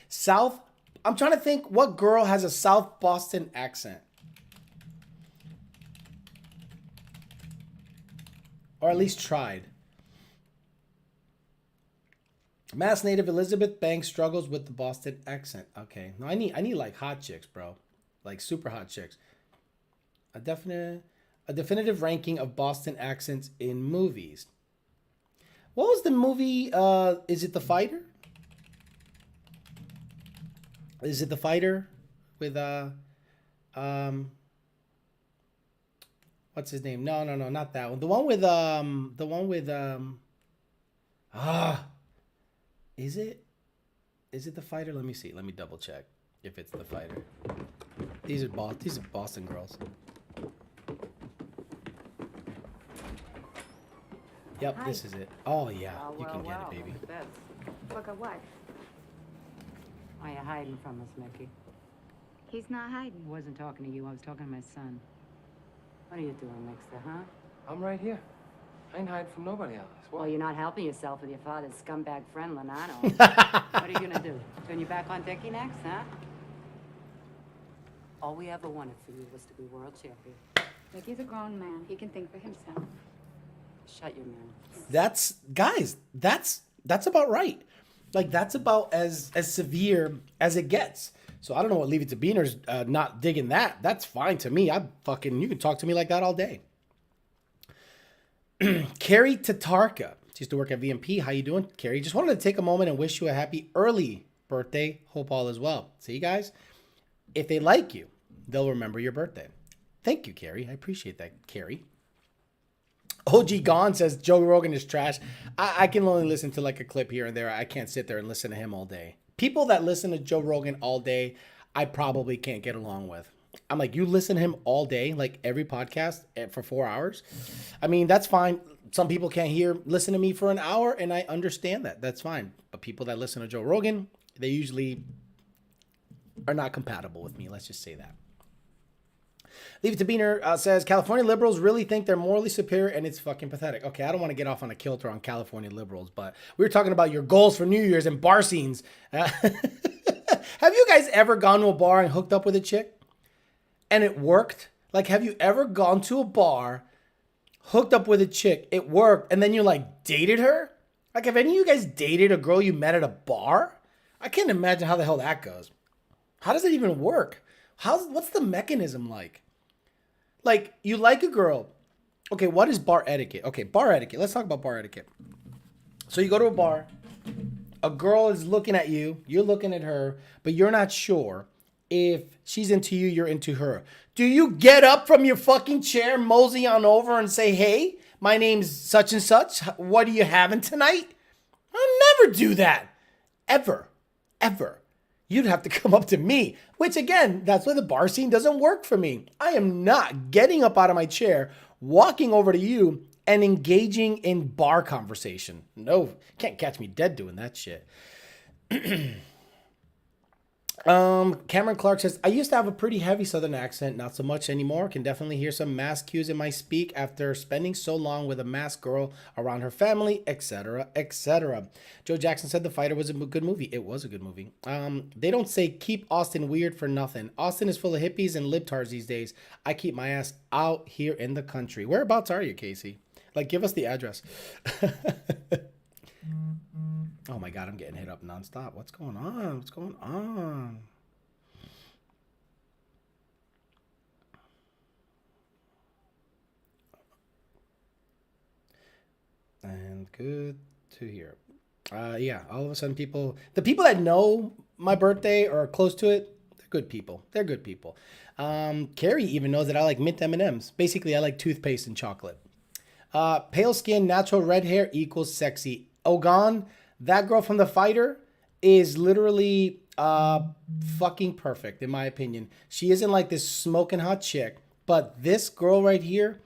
South. I'm trying to think what girl has a South Boston accent. Or at least tried. Mass native Elizabeth Banks struggles with the Boston accent. Okay. No, I need like hot chicks, bro. Like super hot chicks. A definitive ranking of Boston accents in movies. What was the movie? Is it The Fighter? Is it The Fighter with what's his name? No, not that one. The one with is it The Fighter? Let me see. Let me double check if it's The Fighter. These are Boston girls. Yep, hi. This is it. Oh yeah, you can get it, baby. Look at what? Why are you hiding from us, Mickey? He's not hiding. I wasn't talking to you. I was talking to my son. What are you doing, Mixter, huh? I'm right here. I ain't hiding from nobody else. Well, you're not helping yourself with your father's scumbag friend, Lenano. What are you gonna do? Turn your back on Dickie next, huh? All we ever wanted for you was to be world champion. Mickey's a grown man. He can think for himself. Shut your mouth. That's about right. Like that's about as severe as it gets. So I don't know what Leave It to Beaner's not digging that. That's fine to me. You can talk to me like that all day. Carrie Tatarka. She used to work at VMP. How you doing, Carrie? Just wanted to take a moment and wish you a happy early birthday. Hope all is well. See, guys, if they like you, they'll remember your birthday. Thank you, Carrie. I appreciate that, Carrie. OG Gone says Joe Rogan is trash. I can only listen to like a clip here and there. I can't sit there and listen to him all day. People that listen to Joe Rogan all day, I probably can't get along with. I'm like, you listen to him all day, like every podcast for 4 hours? I mean, that's fine. Some people can't listen to me for an hour, and I understand that. That's fine. But people that listen to Joe Rogan, they usually are not compatible with me. Let's just say that. Leave It to Beaner says, California liberals really think they're morally superior, and it's fucking pathetic. Okay, I don't want to get off on a kilter on California liberals, but we were talking about your goals for New Year's and bar scenes. Have you guys ever gone to a bar and hooked up with a chick? And it worked? Like, have you ever gone to a bar, hooked up with a chick, it worked, and then you, like, dated her? Like, have any of you guys dated a girl you met at a bar? I can't imagine how the hell that goes. How does it even work? What's the mechanism like? Like, you like a girl. Okay, what is bar etiquette? Okay, bar etiquette. Let's talk about bar etiquette. So you go to a bar. A girl is looking at you. You're looking at her. But you're not sure if she's into you, you're into her. Do you get up from your fucking chair, mosey on over and say, hey, my name's such and such. What are you having tonight? I'll never do that. Ever. You'd have to come up to me, which again, that's why the bar scene doesn't work for me. I am not getting up out of my chair, walking over to you and engaging in bar conversation. No, can't catch me dead doing that shit. Cameron Clark says, I used to have a pretty heavy Southern accent, not so much anymore. Can definitely hear some mass cues in my speak after spending so long with a masked girl around her family, etc., etc. Joe Jackson said The Fighter was a good movie. It was a good movie. They don't say keep Austin weird for nothing. Austin is full of hippies and libtards these days. I keep my ass out here in the country. Whereabouts are you, Casey? Like, give us the address. Oh my God, I'm getting hit up nonstop. What's going on? And good to hear. Yeah, all of a sudden the people that know my birthday or are close to it, they're good people. Carrie even knows that I like mint M&Ms. Basically, I like toothpaste and chocolate. Pale skin, natural red hair equals sexy. Ogan, that girl from The Fighter is literally fucking perfect in my opinion. She isn't like this smoking hot chick, but this girl right here,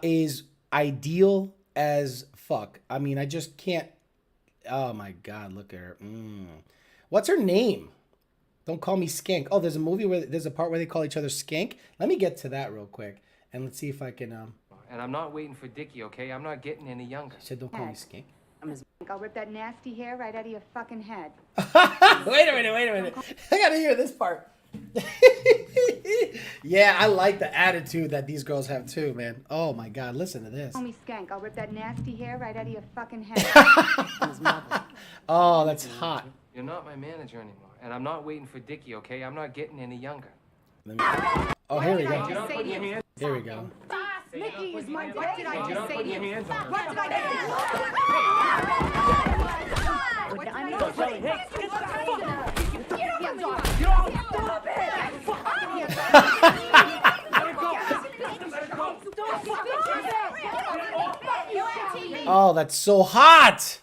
is ideal as fuck. I mean, I just can't. Oh my god, look at her. What's her name? Don't call me skank. Oh, there's a movie where there's a part where they call each other skank. Let me get to that real quick, and let's see if I can. And I'm not waiting for Dickie, okay? I'm not getting any younger. Said don't call me skank. I'll rip that nasty hair right out of your fucking head. Wait a minute. I gotta hear this part. Yeah, I like the attitude that these girls have too, man. Oh my god, listen to this. Call me skank. I'll rip that nasty hair right out of your fucking head. Oh, that's hot. You're not my manager anymore. And I'm not waiting for Dickie, okay? I'm not getting any younger. Oh, here we go. You're not putting your hands. Here we go. Mickey is my what did I You're just not say to putting your you? hands on her. What did I Oh, that's so hot.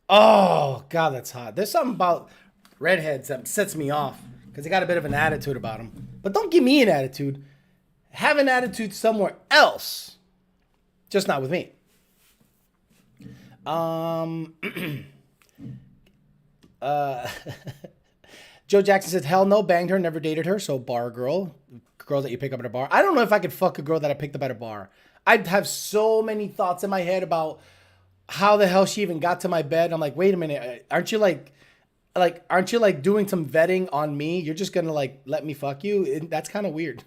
Oh, God, that's hot. There's something about redheads that sets me off because they got a bit of an attitude about them. But don't give me an attitude. Have an attitude somewhere else. Just not with me. Joe Jackson said, hell no, banged her, never dated her. So bar girl. Girls that you pick up at a bar. I don't know if I could fuck a girl that I picked up at a bar. I'd have so many thoughts in my head about how the hell she even got to my bed. I'm like, wait a minute, aren't you like doing some vetting on me? You're just gonna like let me fuck you? That's kind of weird.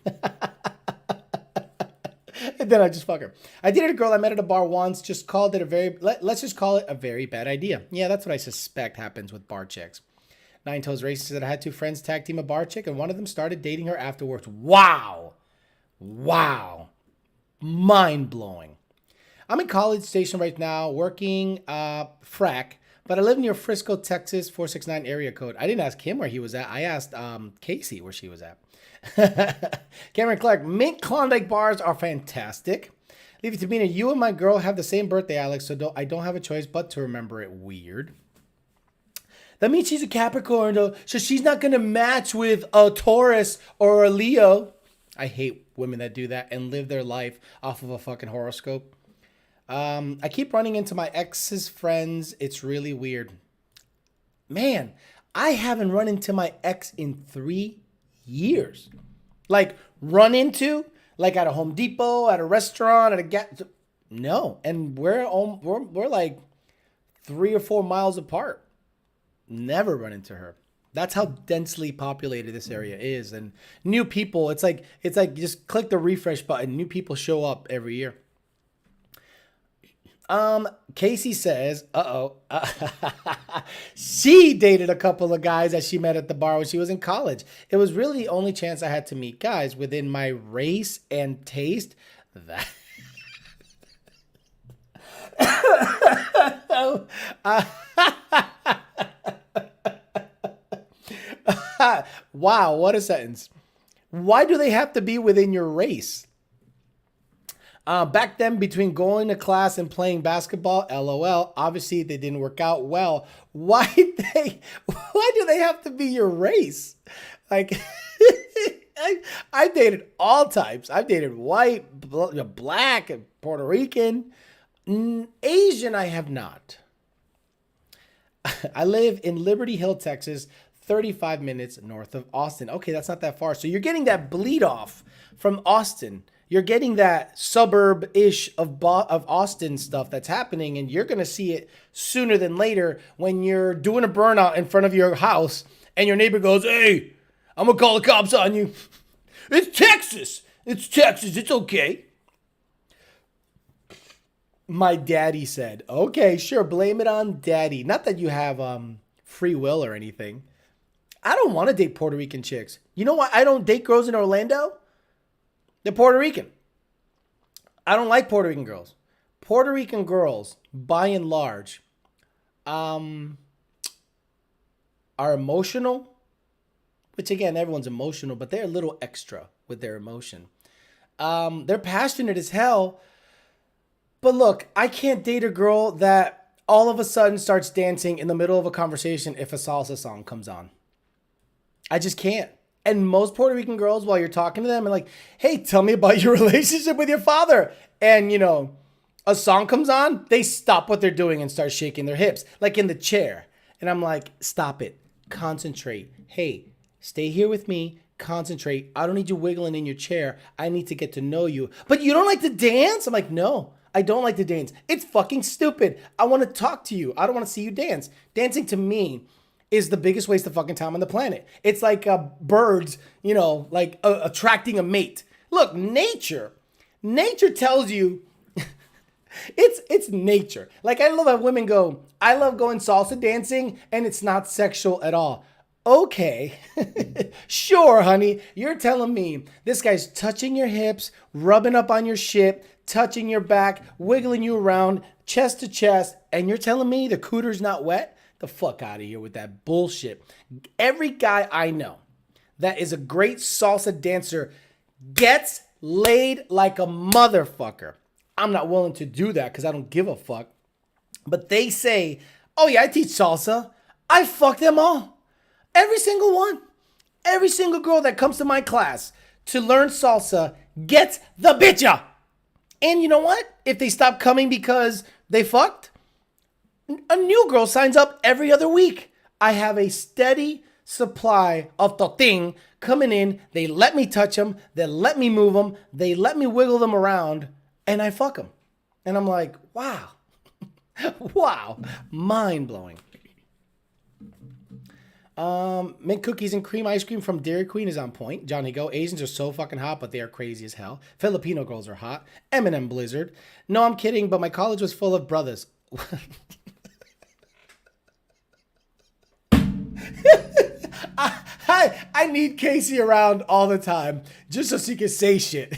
And then I just fuck her. I dated a girl I met at a bar once. Just called it let's just call it a very bad idea. Yeah, that's what I suspect happens with bar chicks. Nine Toes Racist said I had two friends tag team a bar chick, and one of them started dating her afterwards. Wow. Mind blowing. I'm in College Station right now working frack, but I live near Frisco, Texas, 469 area code. I didn't ask him where he was at. I asked Casey where she was at. Cameron Clark, Mint Klondike bars are fantastic. Leave it to me. You and my girl have the same birthday, Alex, so I don't have a choice but to remember it. Weird. That means she's a Capricorn, though, so she's not going to match with a Taurus or a Leo. I hate women that do that and live their life off of a fucking horoscope. I keep running into my ex's friends. It's really weird. Man, I haven't run into my ex in 3 years. Like, run into? Like at a Home Depot, at a restaurant, at a gas... No. And we're like 3 or 4 miles apart. Never run into her. That's how densely populated this area is. And new people, it's like you just click the refresh button. New people show up every year. Casey says, she dated a couple of guys that she met at the bar when she was in college. It was really the only chance I had to meet guys within my race and taste. That wow, what a sentence. Why do they have to be within your race? Back then, between going to class and playing basketball, LOL, obviously they didn't work out well. Why do they have to be your race? Like, I've dated all types. I've dated white, black, Puerto Rican. Asian, I have not. I live in Liberty Hill, Texas, 35 minutes north of Austin. Okay, that's not that far. So you're getting that bleed off from Austin. You're getting that suburb-ish of Austin stuff that's happening, and you're going to see it sooner than later when you're doing a burnout in front of your house and your neighbor goes, hey, I'm going to call the cops on you. It's Texas. It's Texas. It's okay. My daddy said, okay, sure, blame it on daddy. Not that you have free will or anything. I don't want to date Puerto Rican chicks. You know why I don't date girls in Orlando? They're Puerto Rican. I don't like Puerto Rican girls. Puerto Rican girls, by and large, are emotional, which again, everyone's emotional, but they're a little extra with their emotion. They're passionate as hell. But look, I can't date a girl that all of a sudden starts dancing in the middle of a conversation if a salsa song comes on. I just can't. And most Puerto Rican girls, while you're talking to them, are like, hey, tell me about your relationship with your father. And, you know, a song comes on, they stop what they're doing and start shaking their hips, like in the chair. And I'm like, stop it. Concentrate. Hey, stay here with me. Concentrate. I don't need you wiggling in your chair. I need to get to know you. But you don't like to dance? I'm like, no, I don't like to dance. It's fucking stupid. I want to talk to you. I don't want to see you dance. Dancing to me is the biggest waste of fucking time on the planet. It's like birds, you know, like attracting a mate. Look, nature tells you it's nature. Like, I love how women go, I love going salsa dancing and it's not sexual at all. Okay, sure, honey. You're telling me this guy's touching your hips, rubbing up on your shit, touching your back, wiggling you around, chest to chest, and you're telling me the cooter's not wet? The fuck out of here with that bullshit. Every guy I know that is a great salsa dancer gets laid like a motherfucker. I'm not willing to do that because I don't give a fuck. But they say, oh yeah, I teach salsa. I fuck them all. Every single one. Every single girl that comes to my class to learn salsa gets the bitcha. And you know what? If they stop coming because they fucked, a new girl signs up every other week. I have a steady supply of toting coming in. They let me touch them. They let me move them. They let me wiggle them around. And I fuck them. And I'm like, wow. Wow. Mind blowing. Mint cookies and cream ice cream from Dairy Queen is on point. Johnny Go. Asians are so fucking hot, but they are crazy as hell. Filipino girls are hot. Eminem Blizzard. No, I'm kidding, but my college was full of brothers. I need Casey around all the time just so she can say shit.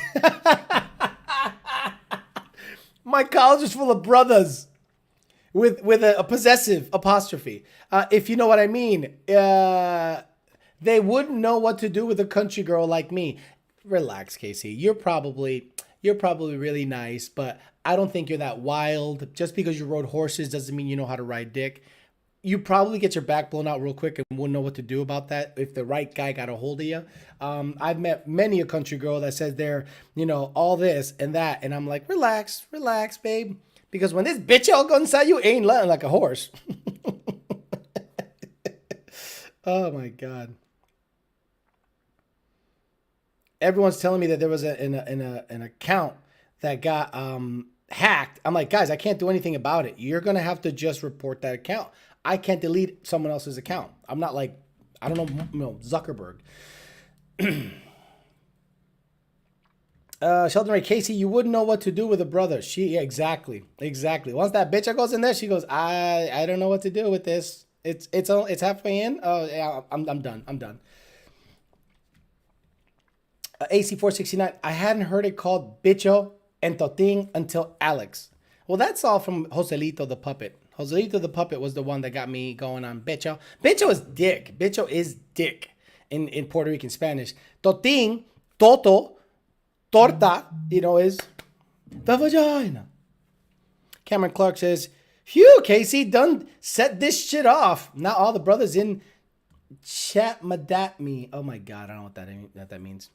My college is full of brothers with a possessive apostrophe. If you know what I mean. They wouldn't know what to do with a country girl like me. Relax, Casey. You're probably really nice, but I don't think you're that wild. Just because you rode horses doesn't mean you know how to ride dick. You probably get your back blown out real quick and wouldn't know what to do about that if the right guy got a hold of you. I've met many a country girl that says they're, you know, all this and that. And I'm like, relax, babe. Because when this bitch all goes inside you, ain't nothing like a horse. Oh my God. Everyone's telling me that there was an account that got hacked. I'm like, guys, I can't do anything about it. You're going to have to just report that account. I can't delete someone else's account. I'm not like, I don't know, Zuckerberg. Sheldon Ray, Casey, you wouldn't know what to do with a brother. Yeah, exactly. Once that bitch goes in there, she goes, I don't know what to do with this. It's halfway in. Oh yeah, I'm done. AC469, I hadn't heard it called bicho and toting until Alex. Well, that's all from Joselito the Puppet. Joselito the Puppet was the one that got me going on bicho. Bicho is dick. Bicho is dick in Puerto Rican Spanish. Toting, toto, torta, you know, is the vagina. Cameron Clark says, phew, Casey, done set this shit off. Not all the brothers in chat madat me. Oh my God, I don't know what that means.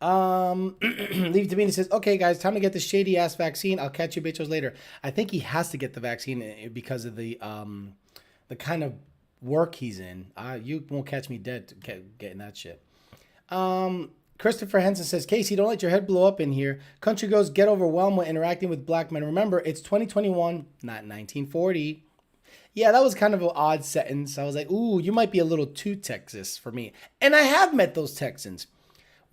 Leave to me and says, okay, guys, time to get the shady ass vaccine. I'll catch you bitches later. I think he has to get the vaccine because of the kind of work he's in. You won't catch me dead getting that shit. Christopher Henson says, Casey, don't let your head blow up in here. Country girls get overwhelmed when interacting with black men. Remember, it's 2021, not 1940. Yeah, that was kind of an odd sentence. I was like, ooh, you might be a little too Texas for me. And I have met those Texans.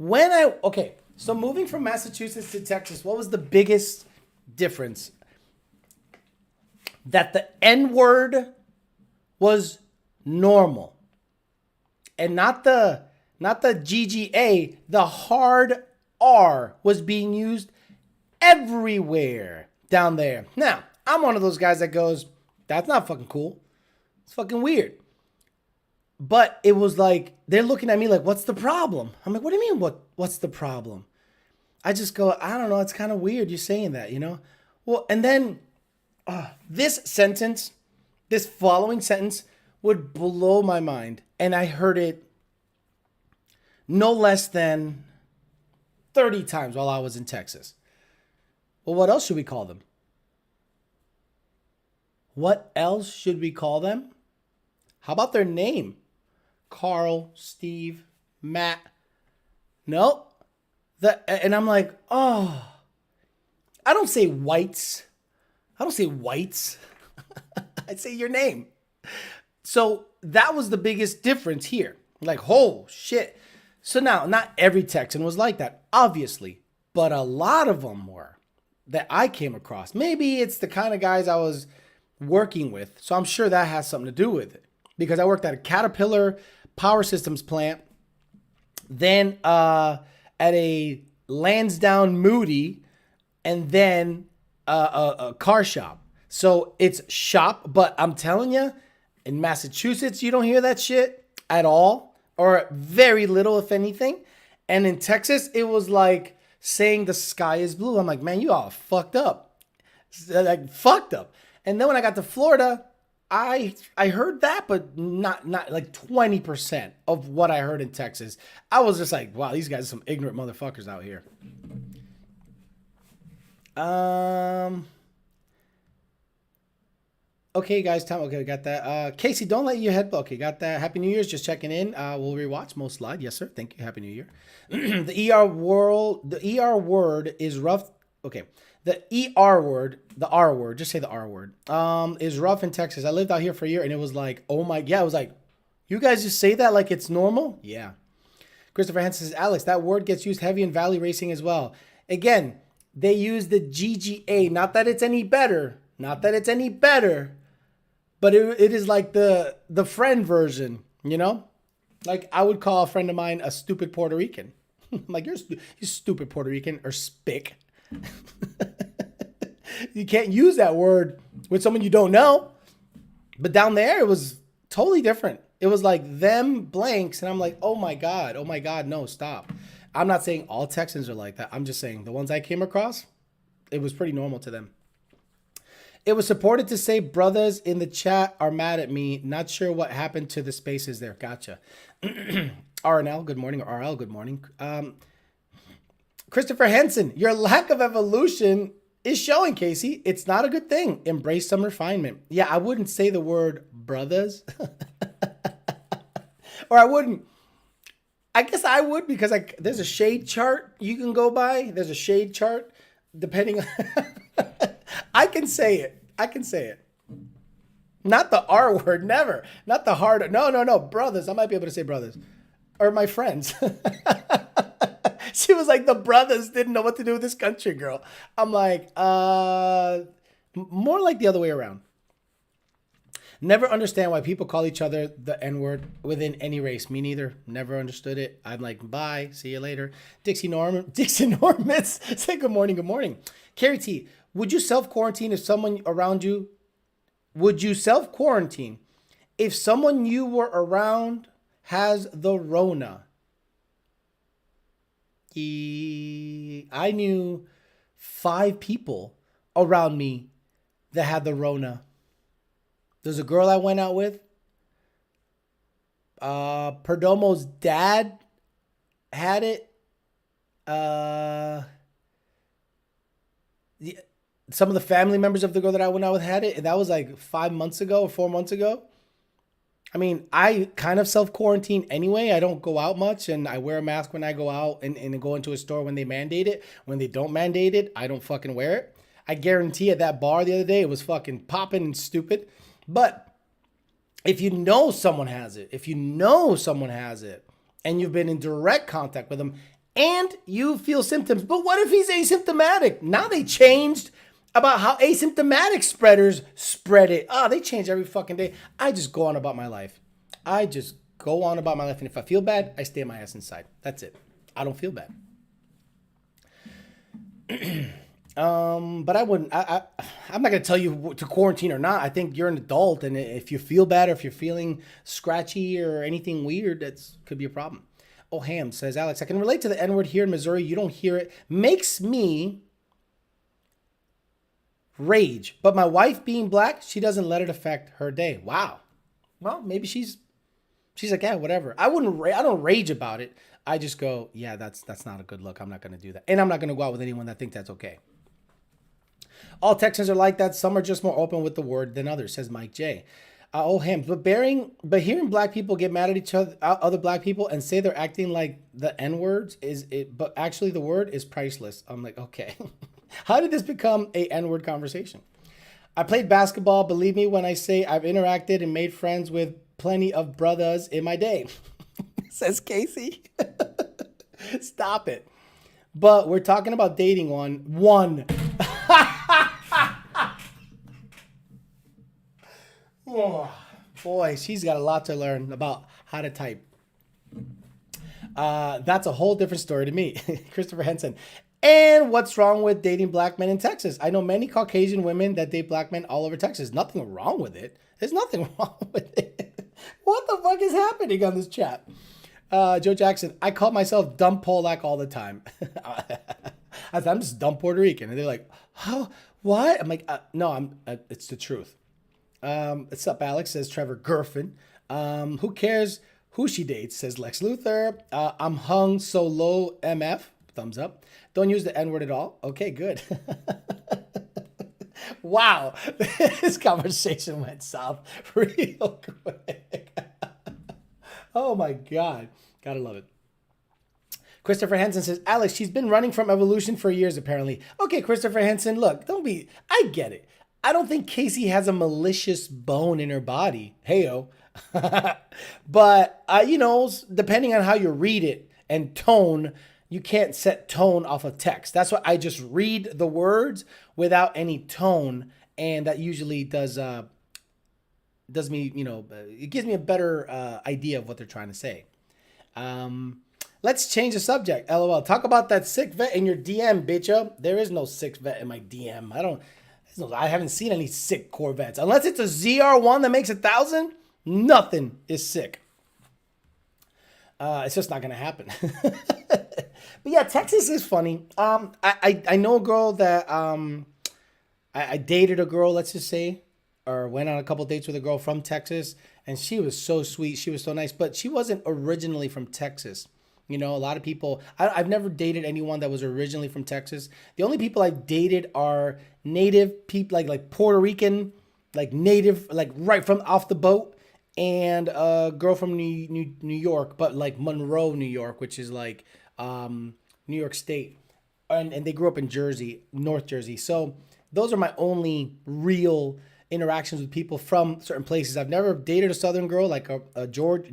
Okay, so moving from Massachusetts to Texas, what was the biggest difference? That the N-word was normal. And not the GGA, the hard R was being used everywhere down there. Now, I'm one of those guys that goes, that's not fucking cool. It's fucking weird. But it was like, they're looking at me like, what's the problem? I'm like, what do you mean, what's the problem? I just go, I don't know, it's kind of weird you saying that, you know? Well, and then this sentence, this following sentence would blow my mind. And I heard it no less than 30 times while I was in Texas. Well, what else should we call them? What else should we call them? How about their name? Carl, Steve, Matt. Nope. And I'm like, oh, I don't say whites. I don't say whites. I say your name. So that was the biggest difference here. Like, oh, shit. So now, not every Texan was like that, obviously, but a lot of them were that I came across. Maybe it's the kind of guys I was working with. So I'm sure that has something to do with it because I worked at a Caterpillar Power Systems plant, then at a Lansdowne Moody, and then a car shop. So it's shop, but I'm telling you, in Massachusetts, you don't hear that shit at all, or very little, if anything. And in Texas, it was like saying the sky is blue. I'm like, man, you all fucked up. Like, fucked up. And then when I got to Florida, I heard that, but not like 20% of what I heard in Texas. I was just like, wow, these guys are some ignorant motherfuckers out here. Okay, guys, time. Okay, got that. Casey, don't let your head. Okay, got that. Happy New Year's. Just checking in. We'll rewatch Most Slide. Yes, sir. Thank you. Happy New Year. The ER word is rough. Okay. The ER word, the R word, just say the R word, is rough in Texas. I lived out here for a year and it was like, oh my, yeah, it was like, you guys just say that like it's normal? Yeah. Christopher Hansen says, Alex, that word gets used heavy in valley racing as well. Again, they use the GGA. Not that it's any better. Not that it's any better. But it is like the friend version, you know? Like I would call a friend of mine a stupid Puerto Rican. Like, you're stupid Puerto Rican or spick. You can't use that word with someone you don't know. But down there, it was totally different. It was like them blanks. And I'm like, oh my God, no, stop. I'm not saying all Texans are like that. I'm just saying the ones I came across, it was pretty normal to them. It was supported to say brothers in the chat are mad at me. Not sure what happened to the spaces there. Gotcha. RNL, good morning. Or RL, good morning. Christopher Henson, your lack of evolution is showing, Casey. It's not a good thing. Embrace some refinement. Yeah, I wouldn't say the word brothers. Or I wouldn't. I guess I would because there's a shade chart you can go by. There's a shade chart depending on... I can say it. Not the R word, never. Not the hard... No. Brothers. I might be able to say brothers. Or my friends. She was like, the brothers didn't know what to do with this country girl. I'm like, more like the other way around. Never understand why people call each other the N-word within any race. Me neither. Never understood it. I'm like, bye. See you later. Dixie Normans. Say good morning. Carrie T, would you self-quarantine if someone around you... Would you self-quarantine if someone you were around has the Rona? I knew 5 people around me that had the Rona. There's a girl I went out with. Perdomo's dad had it. Some of the family members of the girl that I went out with had it. And that was like 5 months ago or 4 months ago. I mean, I kind of self-quarantine anyway. I don't go out much, and I wear a mask when I go out and go into a store when they mandate it. When they don't mandate it, I don't fucking wear it. I guarantee at that bar the other day, it was fucking popping and stupid. But if you know someone has it, and you've been in direct contact with them, and you feel symptoms, but what if he's asymptomatic? Now they changed about how asymptomatic spreaders spread it. They change every fucking day. I just go on about my life. And if I feel bad, I stay my ass inside. That's it. I don't feel bad. But I wouldn't. I'm not going to tell you to quarantine or not. I think you're an adult, and if you feel bad or if you're feeling scratchy or anything weird, that could be a problem. Oh, Ham says, Alex, I can relate to the N-word here in Missouri. You don't hear it. Makes me rage. But my wife being black, she doesn't let it affect her day. Wow. Well, maybe she's like, yeah, whatever. I don't rage about it. I just go, yeah, that's not a good look. I'm not going to do that. And I'm not going to go out with anyone that thinks that's okay. All Texans are like that. Some are just more open with the word than others, says Mike J. Oh, hams. But hearing black people get mad at each other, other black people, and say they're acting like the N-words but actually the word is priceless. I'm like, okay. How did this become a N-word conversation? I played basketball. Believe me when I say I've interacted and made friends with plenty of brothers in my day, says Casey. Stop it. But we're talking about dating one. Oh, boy, she's got a lot to learn about how to type. That's a whole different story to me. Christopher Henson. And what's wrong with dating black men in Texas? I know many Caucasian women that date black men all over Texas. Nothing wrong with it. There's nothing wrong with it. What the fuck is happening on this chat? Joe Jackson, I call myself dumb Polak all the time. I'm just dumb Puerto Rican. And they're like, oh, what? I'm like, no, it's the truth. What's up, Alex, says Trevor Gerfin. Who cares who she dates, says Lex Luthor. I'm hung so low, MF. Thumbs up. Don't use the N-word at all. Okay, good. Wow. This conversation went south real quick. Oh my God. Gotta love it. Christopher Henson says, Alex, she's been running from evolution for years, apparently. Okay, Christopher Henson, look, I get it. I don't think Casey has a malicious bone in her body. Heyo. But, depending on how you read it and tone, you can't set tone off of text. That's why I just read the words without any tone. And that usually does me, it gives me a better idea of what they're trying to say. Let's change the subject. LOL. Talk about that sick vet in your DM, bitch. There is no sick vet in my DM. I haven't seen any sick Corvettes. Unless it's a ZR1 that makes 1,000, nothing is sick. It's just not going to happen. But yeah, Texas is funny. I know a girl that I dated a girl, let's just say, or went on a couple dates with a girl from Texas, and she was so sweet. She was so nice, but she wasn't originally from Texas. A lot of people, I've never dated anyone that was originally from Texas. The only people I've dated are native people, like Puerto Rican, like native, like right from off the boat, and a girl from New York, but like Monroe, New York, which is like New York State. And they grew up in Jersey, North Jersey. So those are my only real interactions with people from certain places. I've never dated a Southern girl like a George.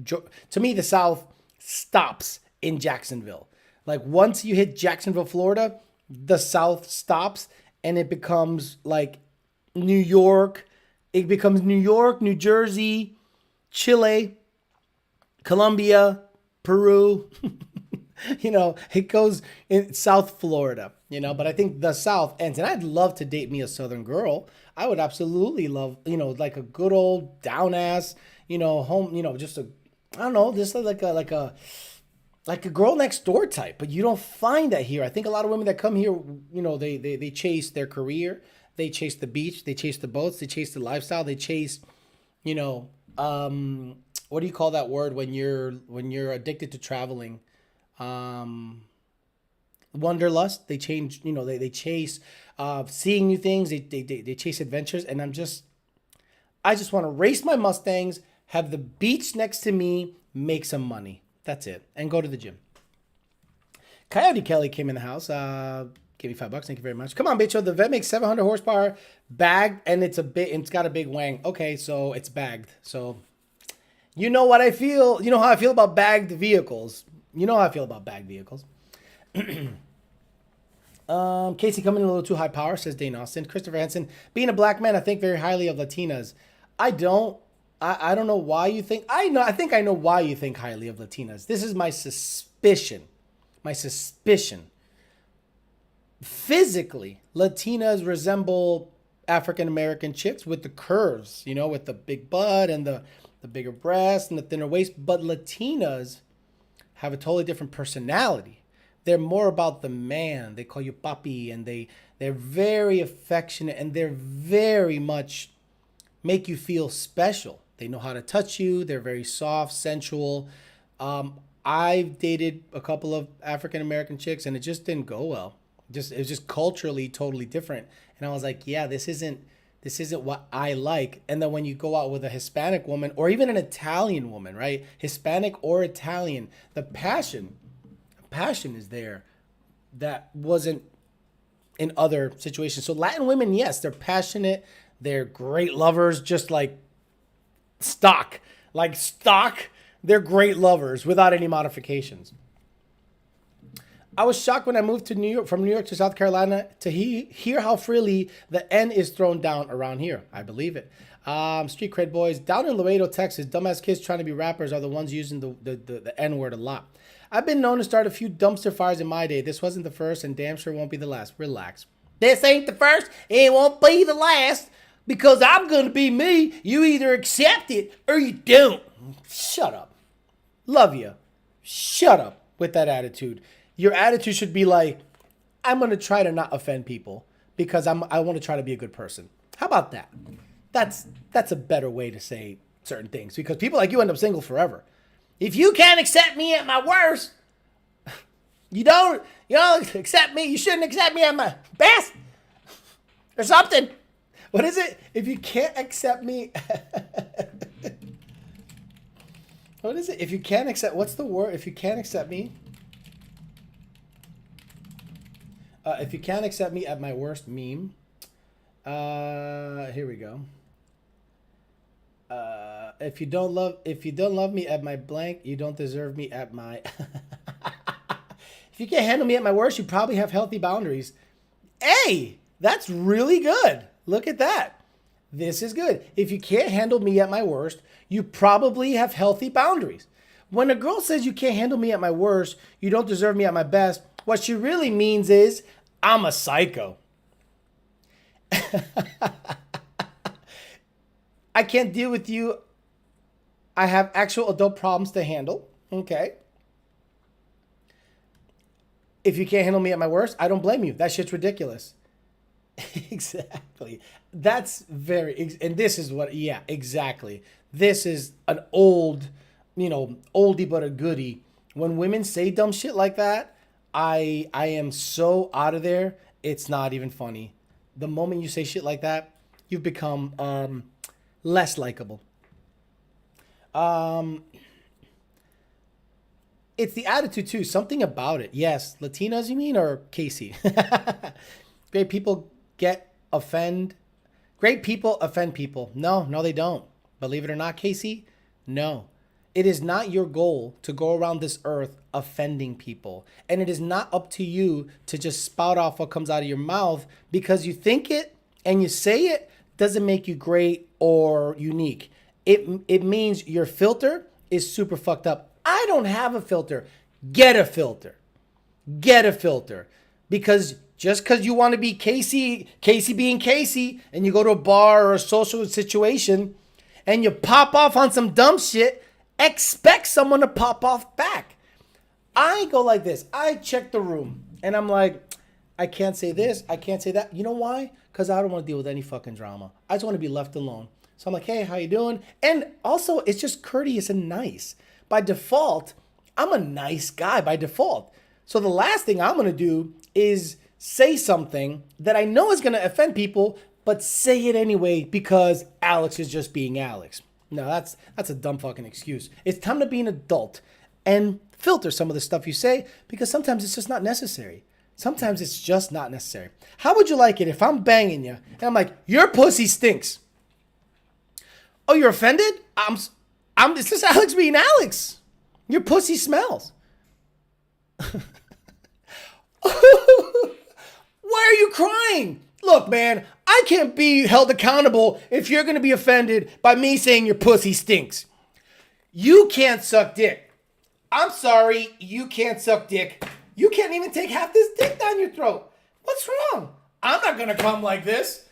To me, the South stops in Jacksonville. Like once you hit Jacksonville, Florida, the South stops and it becomes like New York. It becomes New York, New Jersey, Chile, Colombia, Peru. It goes in South Florida, but I think the South ends. And I'd love to date me a Southern girl. I would absolutely love, like a good old down ass, home, just a, I don't know, just like a girl next door type. But you don't find that here. I think a lot of women that come here, they chase their career. They chase the beach. They chase the boats. They chase the lifestyle. They chase, what do you call that word when you're addicted to traveling? Wanderlust. They change, they chase seeing new things. They chase adventures. And I just want to race my Mustangs, have the beach next to me, make some money. That's it. And go to the gym. Coyote Kelly came in the house. Give me $5. Thank you very much. Come on, bitch. The vet makes 700 horsepower, bagged, and it's got a big wang. Okay, so it's bagged. So you know what I feel. You know how I feel about bagged vehicles. Casey coming in a little too high power, says Dane Austin. Christopher Henson, being a black man, I think very highly of Latinas. I don't know why you think. I think I know why you think highly of Latinas. This is my suspicion. Physically, Latinas resemble African American chicks with the curves, with the big butt and the bigger breasts and the thinner waist. But Latinas have a totally different personality. They're more about the man. They call you papi, and they're very affectionate, and they're very much make you feel special. They know how to touch you. They're very soft, sensual. I've dated a couple of African American chicks, and it just didn't go well. It was just culturally totally different. And I was like, yeah, this isn't what I like. And then when you go out with a Hispanic woman or even an Italian woman, right? Hispanic or Italian, the passion is there that wasn't in other situations. So Latin women, yes, they're passionate. They're great lovers, just like stock. They're great lovers without any modifications. I was shocked when I moved to New York, from New York to South Carolina, to hear how freely the N is thrown down around here. I believe it. Street cred boys. Down in Laredo, Texas, dumbass kids trying to be rappers are the ones using the N word a lot. I've been known to start a few dumpster fires in my day. This wasn't the first and damn sure won't be the last. Relax. This ain't the first. It won't be the last. Because I'm going to be me. You either accept it or you don't. Shut up. Love you. Shut up with that attitude. Your attitude should be like, I'm going to try to not offend people because I want to try to be a good person. How about that? That's a better way to say certain things because people like you end up single forever. If you can't accept me at my worst, you don't accept me. You shouldn't accept me at my best or something. What is it? If you can't accept me. What is it? If you can't accept, what's the word? If you can't accept me. If you can't accept me at my worst meme. Here we go. If you don't love me at my blank, you don't deserve me at my. If you can't handle me at my worst, you probably have healthy boundaries. Hey, that's really good. Look at that. This is good. If you can't handle me at my worst, you probably have healthy boundaries. When a girl says you can't handle me at my worst, you don't deserve me at my best, what she really means is I'm a psycho. I can't deal with you. I have actual adult problems to handle. Okay. If you can't handle me at my worst, I don't blame you. That shit's ridiculous. Exactly. That's very, and this is what, yeah, exactly. This is an old, oldie but a goodie. When women say dumb shit like that, I am so out of there. It's not even funny. The moment you say shit like that, you've become less likable. It's the attitude too. Something about it. Yes, Latinas, you mean, or Casey? Great people Great people offend people. No, they don't. Believe it or not, Casey. No. It is not your goal to go around this earth offending people. And it is not up to you to just spout off what comes out of your mouth because you think it and you say it doesn't make you great or unique. It means your filter is super fucked up. I don't have a filter. Get a filter. Get a filter. Because just because you want to be Casey being Casey, and you go to a bar or a social situation and you pop off on some dumb shit, expect someone to pop off back. I go like this. I check the room and I'm like, I can't say this. I can't say that. You know why? Because I don't want to deal with any fucking drama. I just want to be left alone. So I'm like, hey, how you doing? And also, it's just courteous and nice. By default, I'm a nice guy by default. So the last thing I'm going to do is say something that I know is going to offend people, but say it anyway because Alex is just being Alex. No, that's a dumb fucking excuse. It's time to be an adult and filter some of the stuff you say because sometimes it's just not necessary. Sometimes it's just not necessary. How would you like it if I'm banging you and I'm like, your pussy stinks? Oh, you're offended? It's just Alex being Alex. Your pussy smells. Why are you crying? Look, man, I can't be held accountable if you're going to be offended by me saying your pussy stinks. You can't suck dick. I'm sorry, you can't suck dick. You can't even take half this dick down your throat. What's wrong? I'm not going to come like this.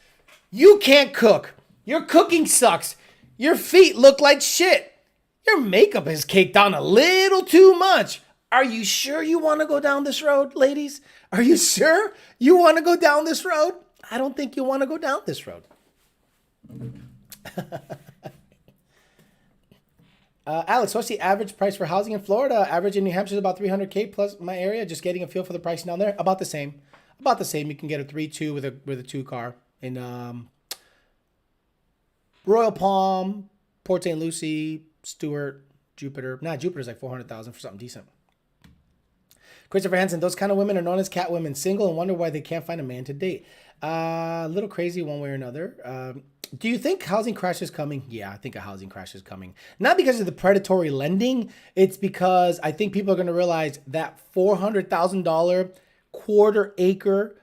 You can't cook. Your cooking sucks. Your feet look like shit. Your makeup is caked on a little too much. Are you sure you want to go down this road, ladies? Are you sure you want to go down this road? I don't think you want to go down this road. Alex, what's the average price for housing in Florida? Average in New Hampshire is about $300K plus my area. Just getting a feel for the price down there. About the same. About the same. You can get a 3-2 with a 2-car in Royal Palm, Port St. Lucie, Stewart, Jupiter. Nah, Jupiter's like $400,000 for something decent. Christopher Hansen, those kind of women are known as cat women, single, and wonder why they can't find a man to date. A little crazy one way or another. Do you think housing crash is coming? Yeah, I think a housing crash is coming. Not because of the predatory lending. It's because I think people are going to realize that $400,000 quarter acre,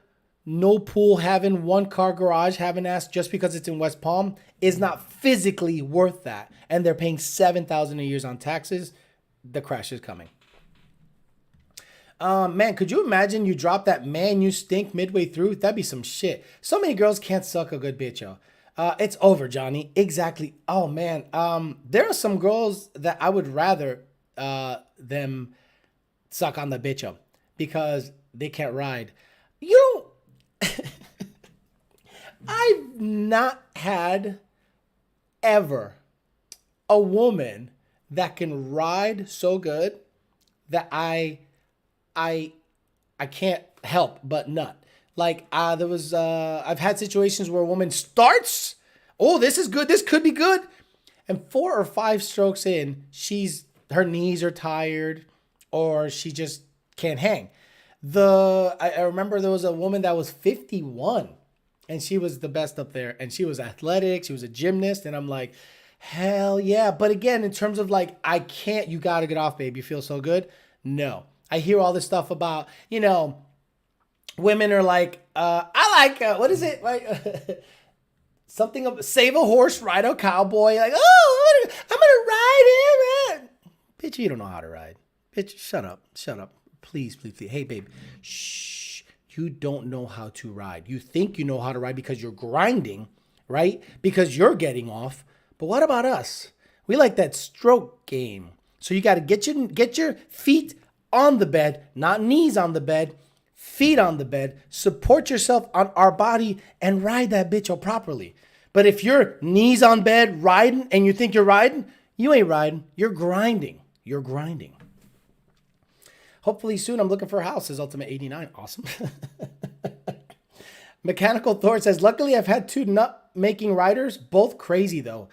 no pool having 1-car garage having ass just because it's in West Palm is not physically worth that. And they're paying $7,000 a year on taxes. The crash is coming. Man, could you imagine you drop that man you stink midway through? That'd be some shit. So many girls can't suck a good bitch, yo. It's over, Johnny. Exactly. Oh, man. There are some girls that I would rather them suck on the bitch, yo, because they can't ride. You don't... I've not had ever a woman that can ride so good that I can't help but nut. Like there was I've had situations where a woman starts, oh, this is good, this could be good, and 4 or 5 strokes in, her knees are tired or she just can't hang. I remember there was a woman that was 51 and she was the best up there, and she was athletic, she was a gymnast, and I'm like, hell yeah. But again, in terms of like, I can't, you got to get off, babe, you feel so good. No. I hear all this stuff about, women are like, I like, what is it? Like, something of save a horse, ride a cowboy. Like, oh, I'm going to ride him. Bitch, you don't know how to ride. Bitch, shut up. Please. Hey, babe, shh. You don't know how to ride. You think you know how to ride because you're grinding, right? Because you're getting off. But what about us? We like that stroke game. So you got to get your feet on the bed, not knees on the bed, feet on the bed, support yourself on our body and ride that bitch out properly. But if you're knees on bed riding and you think you're riding, you ain't riding, you're grinding. You're grinding. Hopefully soon I'm looking for a house, says Ultimate 89. Awesome. Mechanical Thor says, luckily I've had 2 nut-making riders, both crazy though.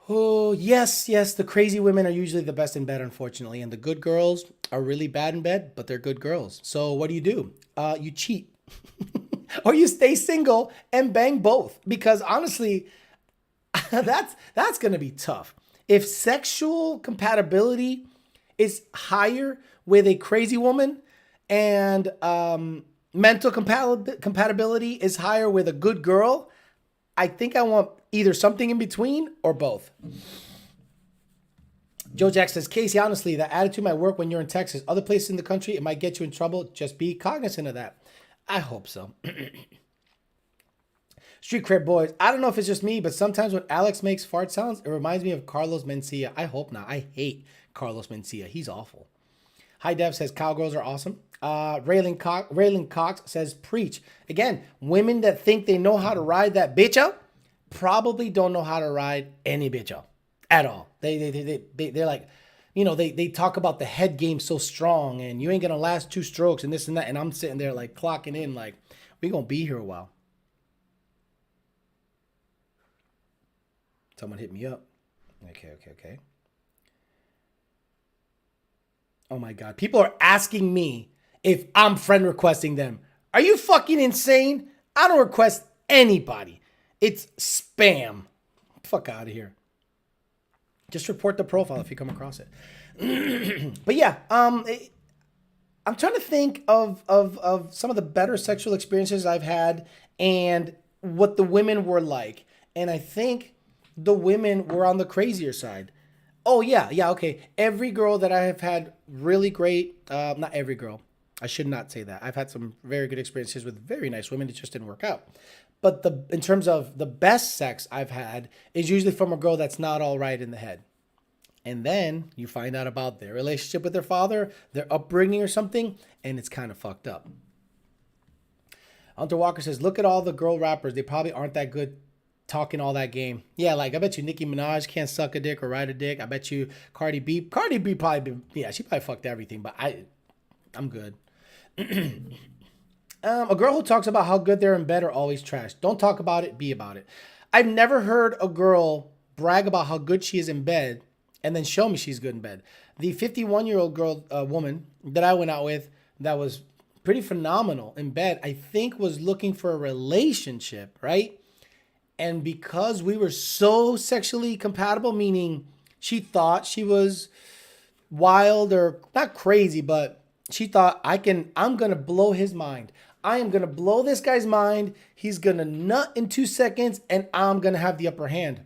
Oh, yes, the crazy women are usually the best in bed, unfortunately. And the good girls are really bad in bed, but they're good girls. So what do? You cheat. Or you stay single and bang both. Because honestly, that's going to be tough. If sexual compatibility is higher with a crazy woman and mental compatibility is higher with a good girl, I think I want either something in between or both. Joe Jack says, Casey, honestly, that attitude might work when you're in Texas. Other places in the country, it might get you in trouble. Just be cognizant of that. I hope so. Street Cred Boys. I don't know if it's just me, but sometimes when Alex makes fart sounds, it reminds me of Carlos Mencia. I hope not. I hate Carlos Mencia. He's awful. High Dev says, cowgirls are awesome. Raylan Cox says, preach. Again, women that think they know how to ride that bitch out probably don't know how to ride any bitch out at all. They're like, they talk about the head game so strong and you ain't going to last 2 strokes and this and that. And I'm sitting there like clocking in like, we going to be here a while. Someone hit me up. Okay. Oh my God. People are asking me if I'm friend requesting them. Are you fucking insane? I don't request anybody. It's spam. Fuck out of here. Just report the profile if you come across it. But yeah, I'm trying to think of some of the better sexual experiences I've had and what the women were like. And I think the women were on the crazier side. Oh, yeah, okay. Every girl that I have had really great, not every girl. I should not say that. I've had some very good experiences with very nice women. It just didn't work out. But in terms of the best sex I've had is usually from a girl that's not all right in the head. And then you find out about their relationship with their father, their upbringing or something, and it's kind of fucked up. Hunter Walker says, look at all the girl rappers. They probably aren't that good talking all that game. Yeah, like I bet you Nicki Minaj can't suck a dick or ride a dick. I bet you Cardi B probably, she probably fucked everything, but I'm good. A girl who talks about how good they're in bed are always trash. Don't talk about it, be about it. I've never heard a girl brag about how good she is in bed and then show me she's good in bed. The 51-year-old girl, woman that I went out with that was pretty phenomenal in bed, I think was looking for a relationship, right? And because we were so sexually compatible, meaning she thought she was wild or not crazy, but she thought I'm going to blow his mind. I am going to blow this guy's mind. He's going to nut in 2 seconds and I'm going to have the upper hand.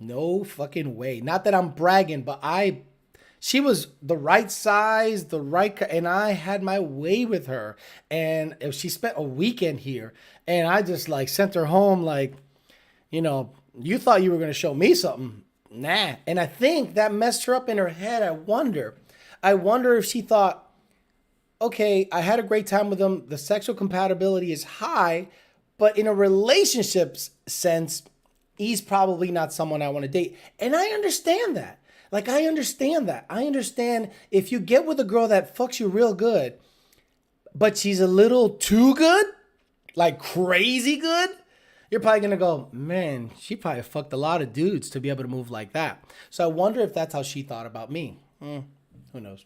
No fucking way. Not that I'm bragging, but she was the right size, and I had my way with her. And she spent a weekend here and I just like sent her home like, you thought you were going to show me something. Nah. And I think that messed her up in her head. I wonder if she thought, okay, I had a great time with him. The sexual compatibility is high, but in a relationship sense, he's probably not someone I want to date. And I understand that. Like, I understand that. I understand if you get with a girl that fucks you real good, but she's a little too good, like crazy good, you're probably going to go, man, she probably fucked a lot of dudes to be able to move like that. So I wonder if that's how she thought about me. Who knows?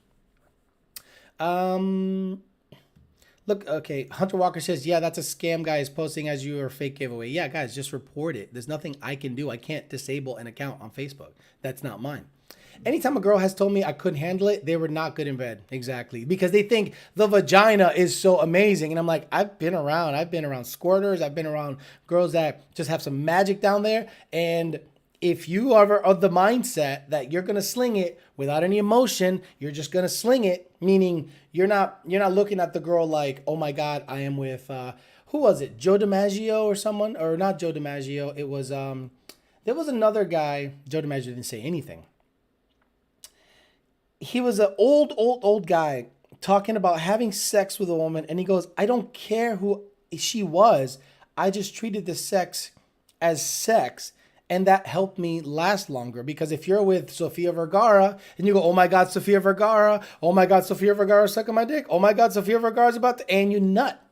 Look, okay. Hunter Walker says, yeah, that's a scam guy is posting as you or fake giveaway. Yeah, guys, just report it. There's nothing I can do. I can't disable an account on Facebook. That's not mine. Anytime a girl has told me I couldn't handle it, they were not good in bed. Exactly. Because they think the vagina is so amazing. And I'm like, I've been around squirters. I've been around girls that just have some magic down there. And if you are of the mindset that you're going to sling it without any emotion, you're just going to sling it, meaning you're not looking at the girl like, oh my God, I am with, who was it? Joe DiMaggio or someone, or not Joe DiMaggio. It was, there was another guy. Joe DiMaggio didn't say anything. He was an old guy talking about having sex with a woman. And he goes, I don't care who she was. I just treated the sex as sex. And that helped me last longer, because if you're with Sofia Vergara and you go, oh my God, Sofia Vergara, oh my God, Sofia Vergara sucking my dick, oh my God, Sofia Vergara's about to, and you nut,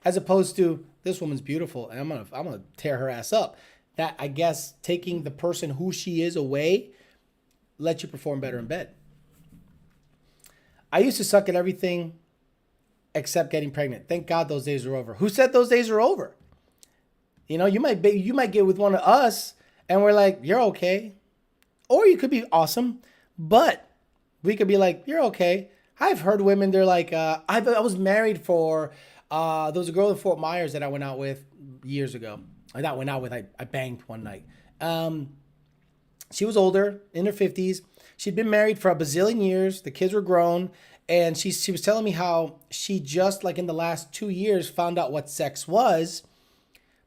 as opposed to this woman's beautiful and I'm gonna tear her ass up. That, I guess, taking the person who she is away lets you perform better in bed. I used to suck at everything except getting pregnant. Thank God those days are over. Who said those days are over? You might get with one of us and we're like, you're okay. Or you could be awesome, but we could be like, you're okay. I've heard women, they're like, I was married for, there was a girl in Fort Myers that I went out with years ago. I banged one night. She was older, in her 50s. She'd been married for a bazillion years. The kids were grown. And she was telling me how she just, like in the last 2 years, found out what sex was,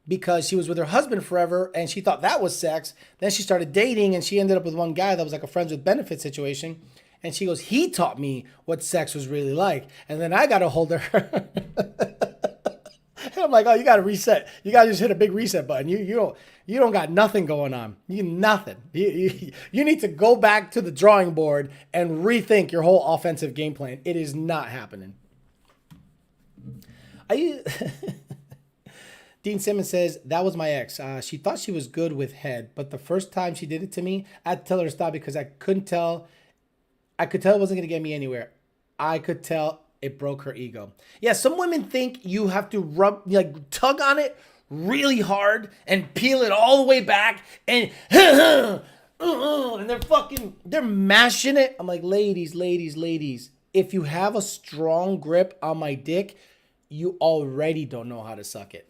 because she was with her husband forever and she thought that was sex. Then she started dating and she ended up with one guy that was like a friends with benefits situation. And she goes, he taught me what sex was really like. And then I got a hold of her. And I'm like, oh, you got to reset. You got to just hit a big reset button. You don't got nothing going on. Nothing. You need to go back to the drawing board and rethink your whole offensive game plan. It is not happening. Dean Simmons says, that was my ex. She thought she was good with head, but the first time she did it to me, I had to tell her to stop because I could tell it wasn't going to get me anywhere. I could tell it broke her ego. Yeah, some women think you have to tug on it really hard and peel it all the way back and they're mashing it. I'm like, ladies, if you have a strong grip on my dick, you already don't know how to suck it.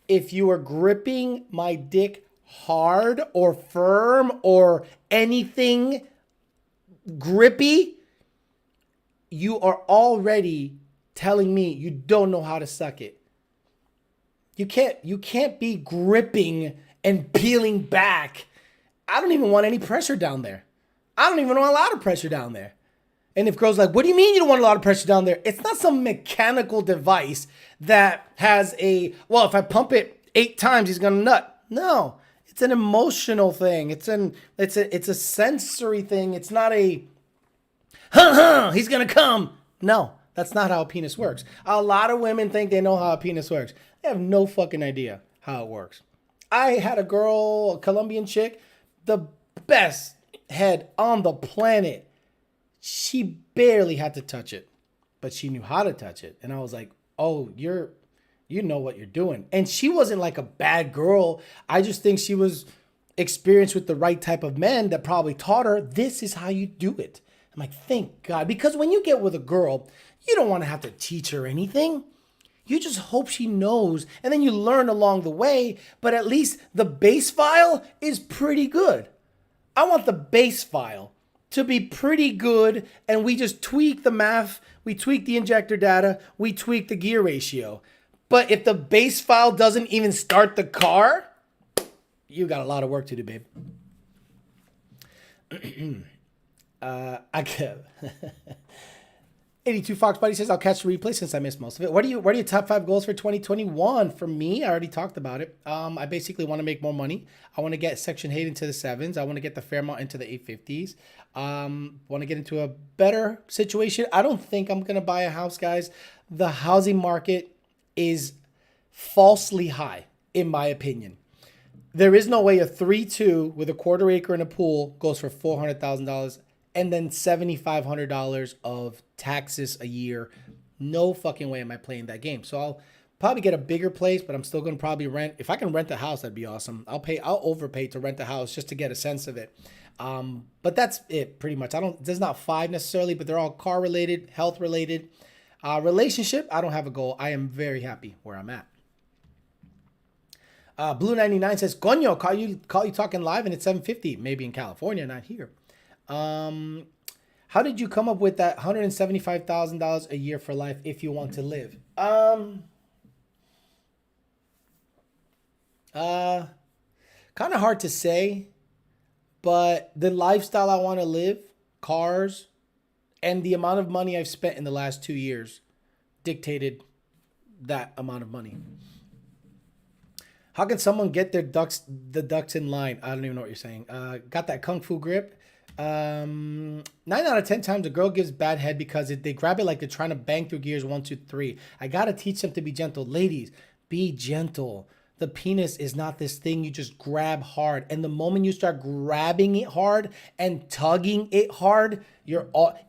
If you are gripping my dick hard or firm or anything grippy, you are already telling me you don't know how to suck it. You can't be gripping and peeling back I don't even want any pressure down there. I don't even want a lot of pressure down there. And if girls like, what do you mean you don't want a lot of pressure down there? It's not some mechanical device that has well, if I pump it 8 times, he's gonna nut. No, it's an emotional thing. It's a sensory thing. It's not a, he's gonna come. No, that's not how a penis works. A lot of women think they know how a penis works. They have no fucking idea how it works. I had a girl, a Colombian chick, the best head on the planet. She barely had to touch it, but she knew how to touch it. And I was like, oh, you know what you're doing. And she wasn't like a bad girl. I just think she was experienced with the right type of men that probably taught her, this is how you do it. I'm like, thank God. Because when you get with a girl, you don't want to have to teach her anything. You just hope she knows, and then you learn along the way, but at least the base file is pretty good. I want the base file to be pretty good, and we just tweak the math, we tweak the injector data, we tweak the gear ratio. But if the base file doesn't even start the car, you got a lot of work to do, babe. I get 82 Fox Buddy says, I'll catch the replay since I missed most of it. What are your top 5 goals for 2021? For me, I already talked about it. I basically want to make more money. I want to get Section 8 into the 7s. I want to get the Fairmont into the 850s. Want to get into a better situation. I don't think I'm going to buy a house, guys. The housing market is falsely high, in my opinion. There is no way a 3-2 with a quarter acre and a pool goes for $400,000 and then $7,500 of taxes a year. No fucking way am I playing that game. So I'll probably get a bigger place, but I'm still going to probably rent. If I can rent a house, that'd be awesome. I'll overpay to rent a house just to get a sense of it. But that's it pretty much. There's not 5 necessarily, but they're all car related, health related. Relationship, I don't have a goal. I am very happy where I'm at. Blue 99 says, Coño, call you talking live and it's 7:50. Maybe in California, not here. How did you come up with that $175,000 a year for life if you want to live? Kind of hard to say, but the lifestyle I want to live, cars, and the amount of money I've spent in the last 2 years dictated that amount of money. How can someone get the ducks in line? I don't even know what you're saying. Got that kung fu grip. 9 out of 10 times a girl gives bad head because they grab it like they're trying to bang through gears 1, 2, 3. I gotta teach them to be gentle. Ladies, be gentle. The penis is not this thing you just grab hard. And the moment you start grabbing it hard and tugging it hard,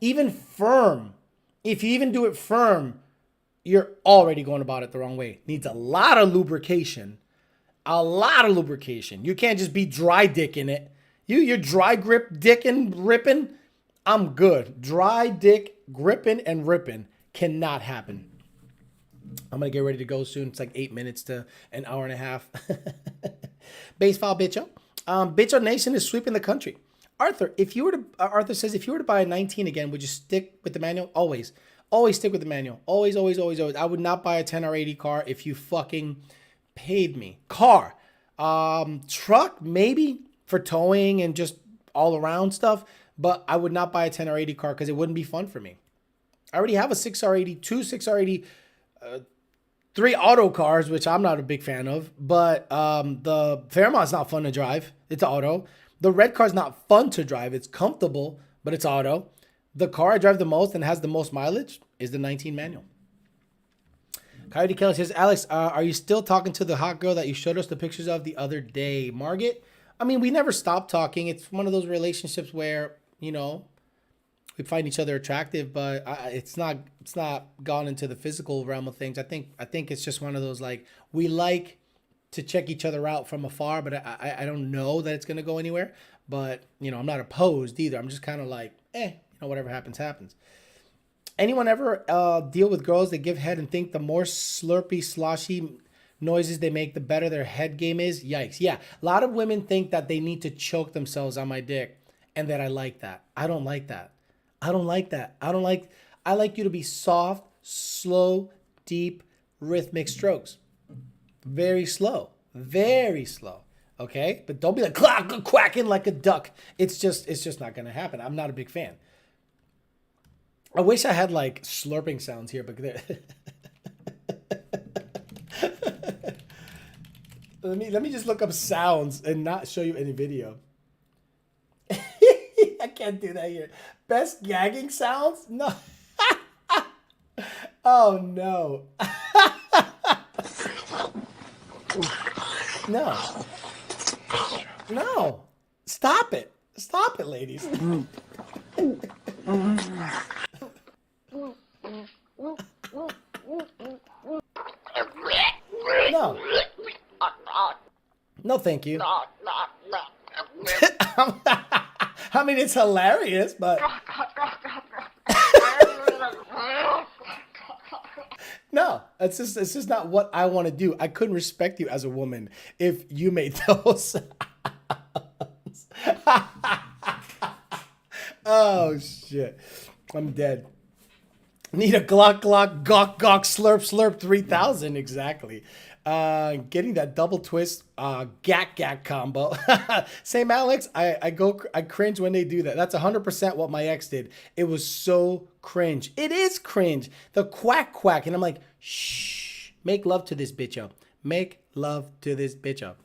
even firm. If you even do it firm, you're already going about it the wrong way. Needs a lot of lubrication. A lot of lubrication. You can't just be dry dicking it. You're dry grip dicking, ripping. I'm good. Dry dick gripping and ripping cannot happen. I'm going to get ready to go soon. It's like 8 minutes to an hour and a half. Base file, bitcho. Bitcho Nation is sweeping the country. Arthur says, if you were to buy a 19 again, would you stick with the manual? Always. Always stick with the manual. Always, always, always, always. I would not buy a 10 or 80 car if you fucking paid me. Car. Truck, maybe for towing and just all around stuff. But I would not buy a 10 or 80 car because it wouldn't be fun for me. I already have a 6R80, 2 6R80, 3 auto cars, which I'm not a big fan of. But the Fairmont's not fun to drive. It's auto. The red car's not fun to drive. It's comfortable, but it's auto. The car I drive the most and has the most mileage is the 19 manual. Coyote Kelly says, Alex, are you still talking to the hot girl that you showed us the pictures of the other day? Margaret? I mean, we never stopped talking. It's one of those relationships where, you know, we find each other attractive, but it's not gone into the physical realm of things. I think it's just one of those, like, we like to check each other out from afar, but I don't know that it's going to go anywhere. But, you know, I'm not opposed either. I'm just kind of like, you know, whatever happens, happens. Anyone ever deal with girls that give head and think the more slurpy, sloshy noises they make, the better their head game is? Yikes. Yeah. A lot of women think that they need to choke themselves on my dick and that I like that. I don't like that. I like you to be soft, slow, deep, rhythmic strokes. Very slow. Very slow. Okay, but don't be like quacking like a duck. It's just not gonna happen. I'm not a big fan. I wish I had like slurping sounds here, but let me just look up sounds and not show you any video. I can't do that here. Best gagging sounds? No. Oh no. No. No. Stop it. Stop it, ladies. No. No, thank you. I mean, it's hilarious, but... No, it's just not what I want to do. I couldn't respect you as a woman if you made those sounds. Oh, shit. I'm dead. Need a Glock, Glock, Gawk, Gawk, Slurp, Slurp 3000. Exactly. Getting that double twist, Gak, Gak combo. Same Alex, I cringe when they do that. That's 100% what my ex did. It was so cringe. It is cringe. The quack, quack. And I'm like, shh, make love to this bitch up. Make love to this bitch up.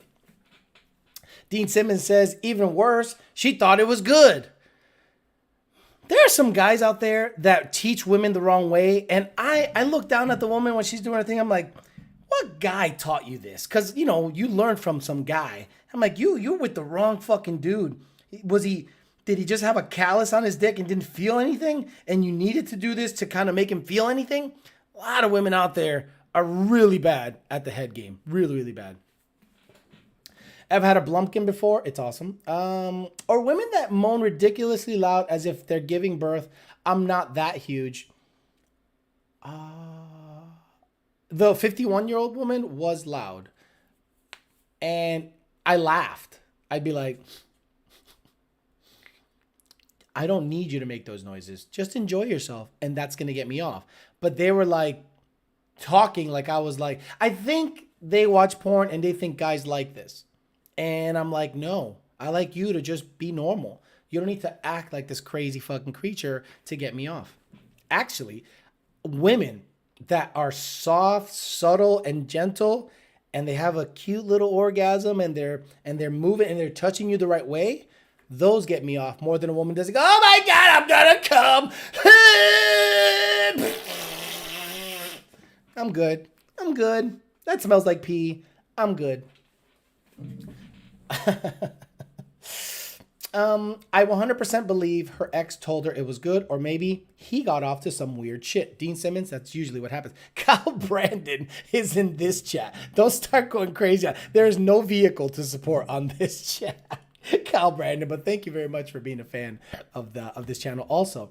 Dean Simmons says, even worse, she thought it was good. There are some guys out there that teach women the wrong way. And I look down at the woman when she's doing her thing. I'm like, what guy taught you this? Because, you know, you learned from some guy. I'm like, you're with the wrong fucking dude. Did he just have a callus on his dick and didn't feel anything? And you needed to do this to kind of make him feel anything? A lot of women out there are really bad at the head game. Really, really bad. I've had a Blumpkin before. It's awesome. Or women that moan ridiculously loud as if they're giving birth. I'm not that huge. The 51-year-old woman was loud. And I laughed. I'd be like, I don't need you to make those noises. Just enjoy yourself. And that's going to get me off. But they were like talking like I was like, I think they watch porn and they think guys like this. And I'm like, no, I like you to just be normal. You don't need to act like this crazy fucking creature to get me off. Actually, women that are soft, subtle, and gentle, and they have a cute little orgasm, and they're moving and they're touching you the right way, those get me off more than a woman does. Like, oh my God, I'm gonna come. I'm good. I'm good. That smells like pee. I'm good. I 100% believe her ex told her it was good, or maybe he got off to some weird shit. Dean Simmons, that's usually what happens. Kyle Brandon is in this chat. Don't start going crazy. There is no vehicle to support on this chat. Kyle Brandon, but thank you very much for being a fan of this channel also.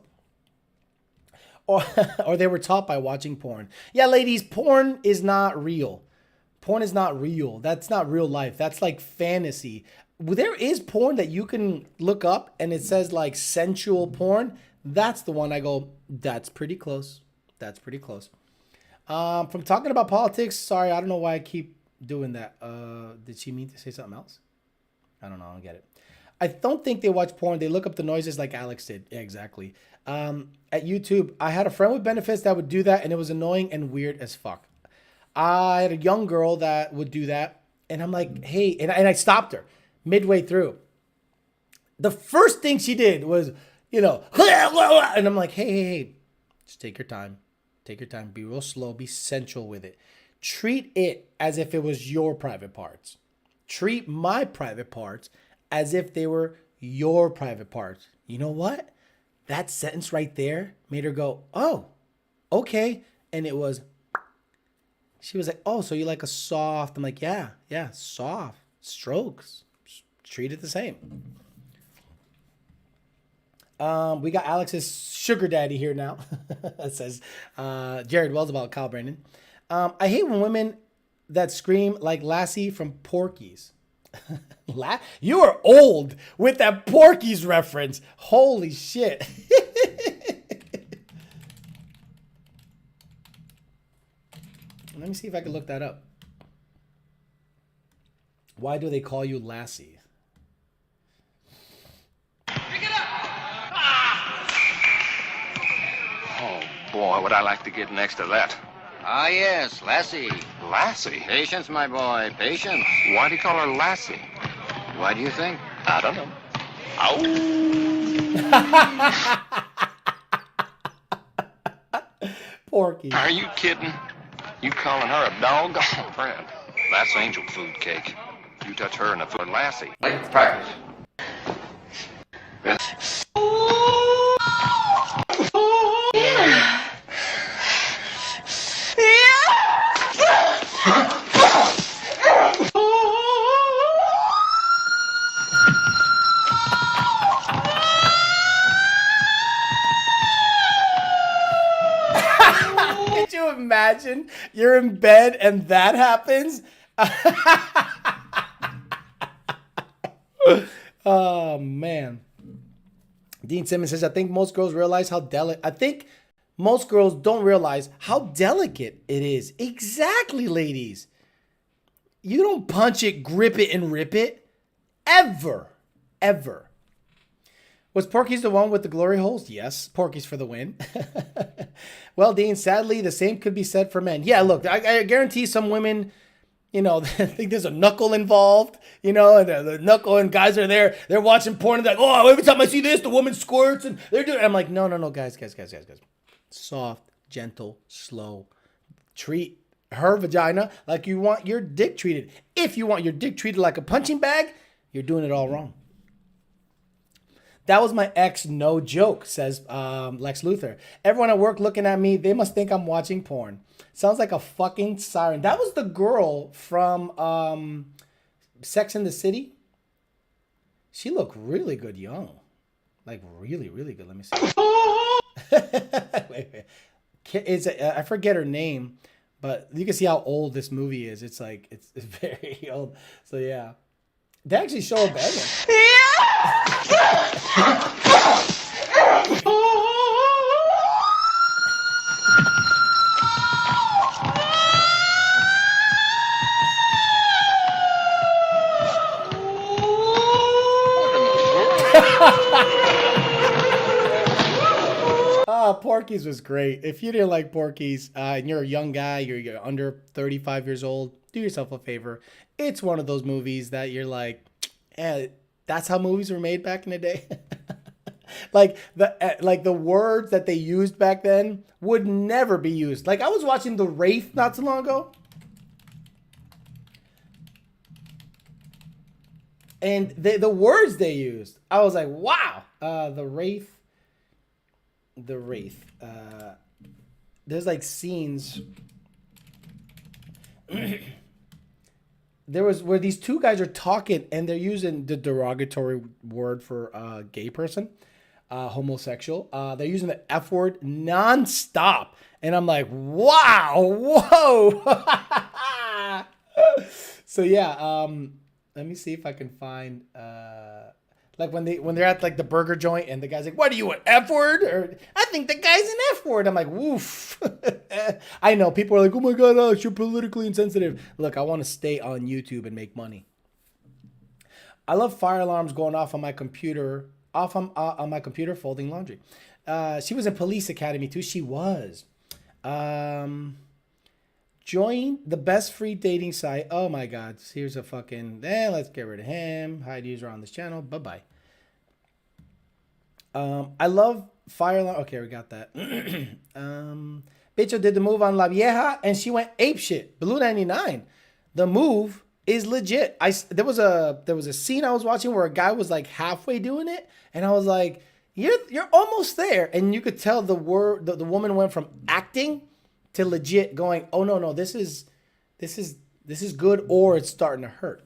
Or they were taught by watching porn. Yeah, ladies, porn is not real. Porn is not real. That's not real life. That's like fantasy. There is porn that you can look up and it says like sensual porn. That's the one I go, that's pretty close. That's pretty close. From talking about politics, sorry, I don't know why I keep doing that. Did she mean to say something else? I don't know. I don't get it. I don't think they watch porn. They look up the noises like Alex did. Yeah, exactly. At YouTube, I had a friend with benefits that would do that, and it was annoying and weird as fuck. I had a young girl that would do that, and I'm like, hey, and I stopped her midway through. The first thing she did was, you know, and I'm like, hey, just take your time. Take your time. Be real slow. Be sensual with it. Treat it as if it was your private parts. Treat my private parts as if they were your private parts. You know what? That sentence right there made her go, oh, okay. And it was, she was like, oh, so you like a soft? I'm like, yeah, soft strokes. Treat it the same. We got Alex's sugar daddy here now. It says Jared Wells about Kyle Brandon. I hate when women that scream like Lassie from Porky's. You are old with that Porky's reference. Holy shit. Let me see if I can look that up. Why do they call you Lassie? Oh, boy, would I like to get next to that. Ah, yes, Lassie. Lassie? Patience, my boy, patience. Why'd he call her Lassie? Why do you think? I don't know. Ow! Porky. Are you kidding? You calling her a doggone friend? That's angel food cake. You touch her in the foot, Lassie. Let's practice. Could you imagine you're in bed and that happens? Oh man. Dean Simmons says, I think most girls realize how delicate. I think most girls don't realize how delicate it is. Exactly, ladies. You don't punch it, grip it, and rip it. Ever. Ever. Was Porky's the one with the glory holes? Yes. Porky's for the win. Well, Dean, sadly, the same could be said for men. Yeah, look, I guarantee some women, you know, think there's a knuckle involved, you know, and the knuckle and guys are there. They're watching porn and they're like, oh, every time I see this, the woman squirts and they're doing. I'm like, no, guys. Soft, gentle, slow. Treat her vagina like you want your dick treated. If you want your dick treated like a punching bag, you're doing it all wrong. That was my ex, no joke, says Lex Luthor. Everyone at work looking at me, they must think I'm watching porn. Sounds like a fucking siren. That was the girl from Sex and the City. She looked really good young. Like really, really good. Let me see. wait. I forget her name, but you can see how old this movie is. It's like, it's very old. So yeah. They actually show a banging. Porky's was great. If you didn't like Porky's and you're a young guy, you're under 35 years old, do yourself a favor. It's one of those movies that you're like, that's how movies were made back in the day. like the words that they used back then would never be used. Like I was watching The Wraith not too long ago. And the words they used, I was like, wow. The Wraith. There's like scenes. There was where these two guys are talking and they're using the derogatory word for gay person, homosexual. They're using the F word nonstop. And I'm like, wow, whoa. So yeah, let me see if I can find like when they're at like the burger joint and the guy's like, what are you, an F word? Or I think the guy's an F word. I'm like, woof. I know people are like, oh my God, Alex, you're politically insensitive. Look, I want to stay on YouTube and make money. I love fire alarms going off on my computer, on my computer folding laundry. She was in Police Academy too. She was. Join the best free dating site. Oh my God. Here's a fucking, let's get rid of him. Hide user on this channel. Bye-bye. I love fire alarm. Okay, we got that. Bicho did the move on La Vieja and she went apeshit. Blue 99. The move is legit. There was a scene I was watching where a guy was like halfway doing it. And I was like, you're almost there. And you could tell the woman went from acting to legit going, oh no, this is good, or it's starting to hurt.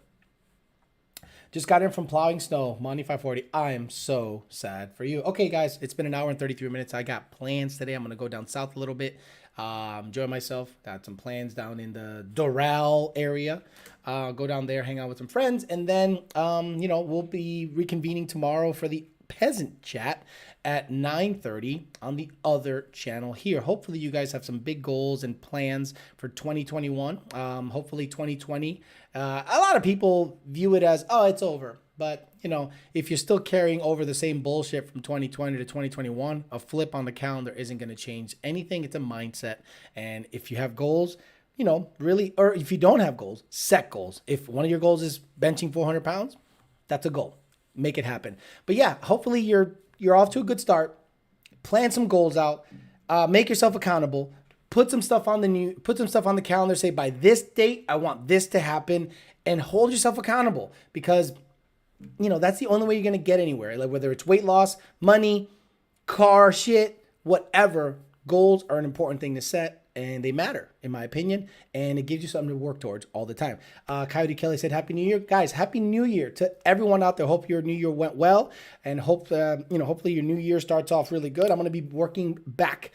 Just got in from plowing snow, Monty 540. I am so sad for you. Okay, guys, it's been an hour and 33 minutes. I got plans today. I'm gonna go down south a little bit, enjoy myself. Got some plans down in the Doral area. Go down there, hang out with some friends, and then we'll be reconvening tomorrow for the Peasant Chat at 9:30 on the other channel here. Hopefully you guys have some big goals and plans for 2021. Hopefully 2020. A lot of people view it as, oh, it's over. But, you know, if you're still carrying over the same bullshit from 2020 to 2021, a flip on the calendar isn't going to change anything. It's a mindset. And if you have goals, you know, really, or if you don't have goals, set goals. If one of your goals is benching 400 pounds, that's a goal. Make it happen. But yeah, hopefully you're off to a good start. Plan some goals out. Make yourself accountable. Put some stuff on the calendar. Say by this date, I want this to happen, and hold yourself accountable, because you know that's the only way you're gonna get anywhere. Like whether it's weight loss, money, car shit, whatever. Goals are an important thing to set, and they matter, in my opinion, and it gives you something to work towards all the time. Coyote Kelly said, Happy New Year. Guys, Happy New Year to everyone out there. Hope your New Year went well, and hopefully your New Year starts off really good. I'm going to be working back,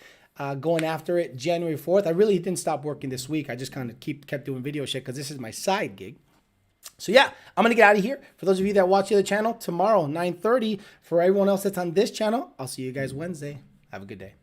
going after it January 4th. I really didn't stop working this week. I just kind of kept doing video shit because this is my side gig. So yeah, I'm going to get out of here. For those of you that watch the other channel, tomorrow, 9:30. For everyone else that's on this channel, I'll see you guys Wednesday. Have a good day.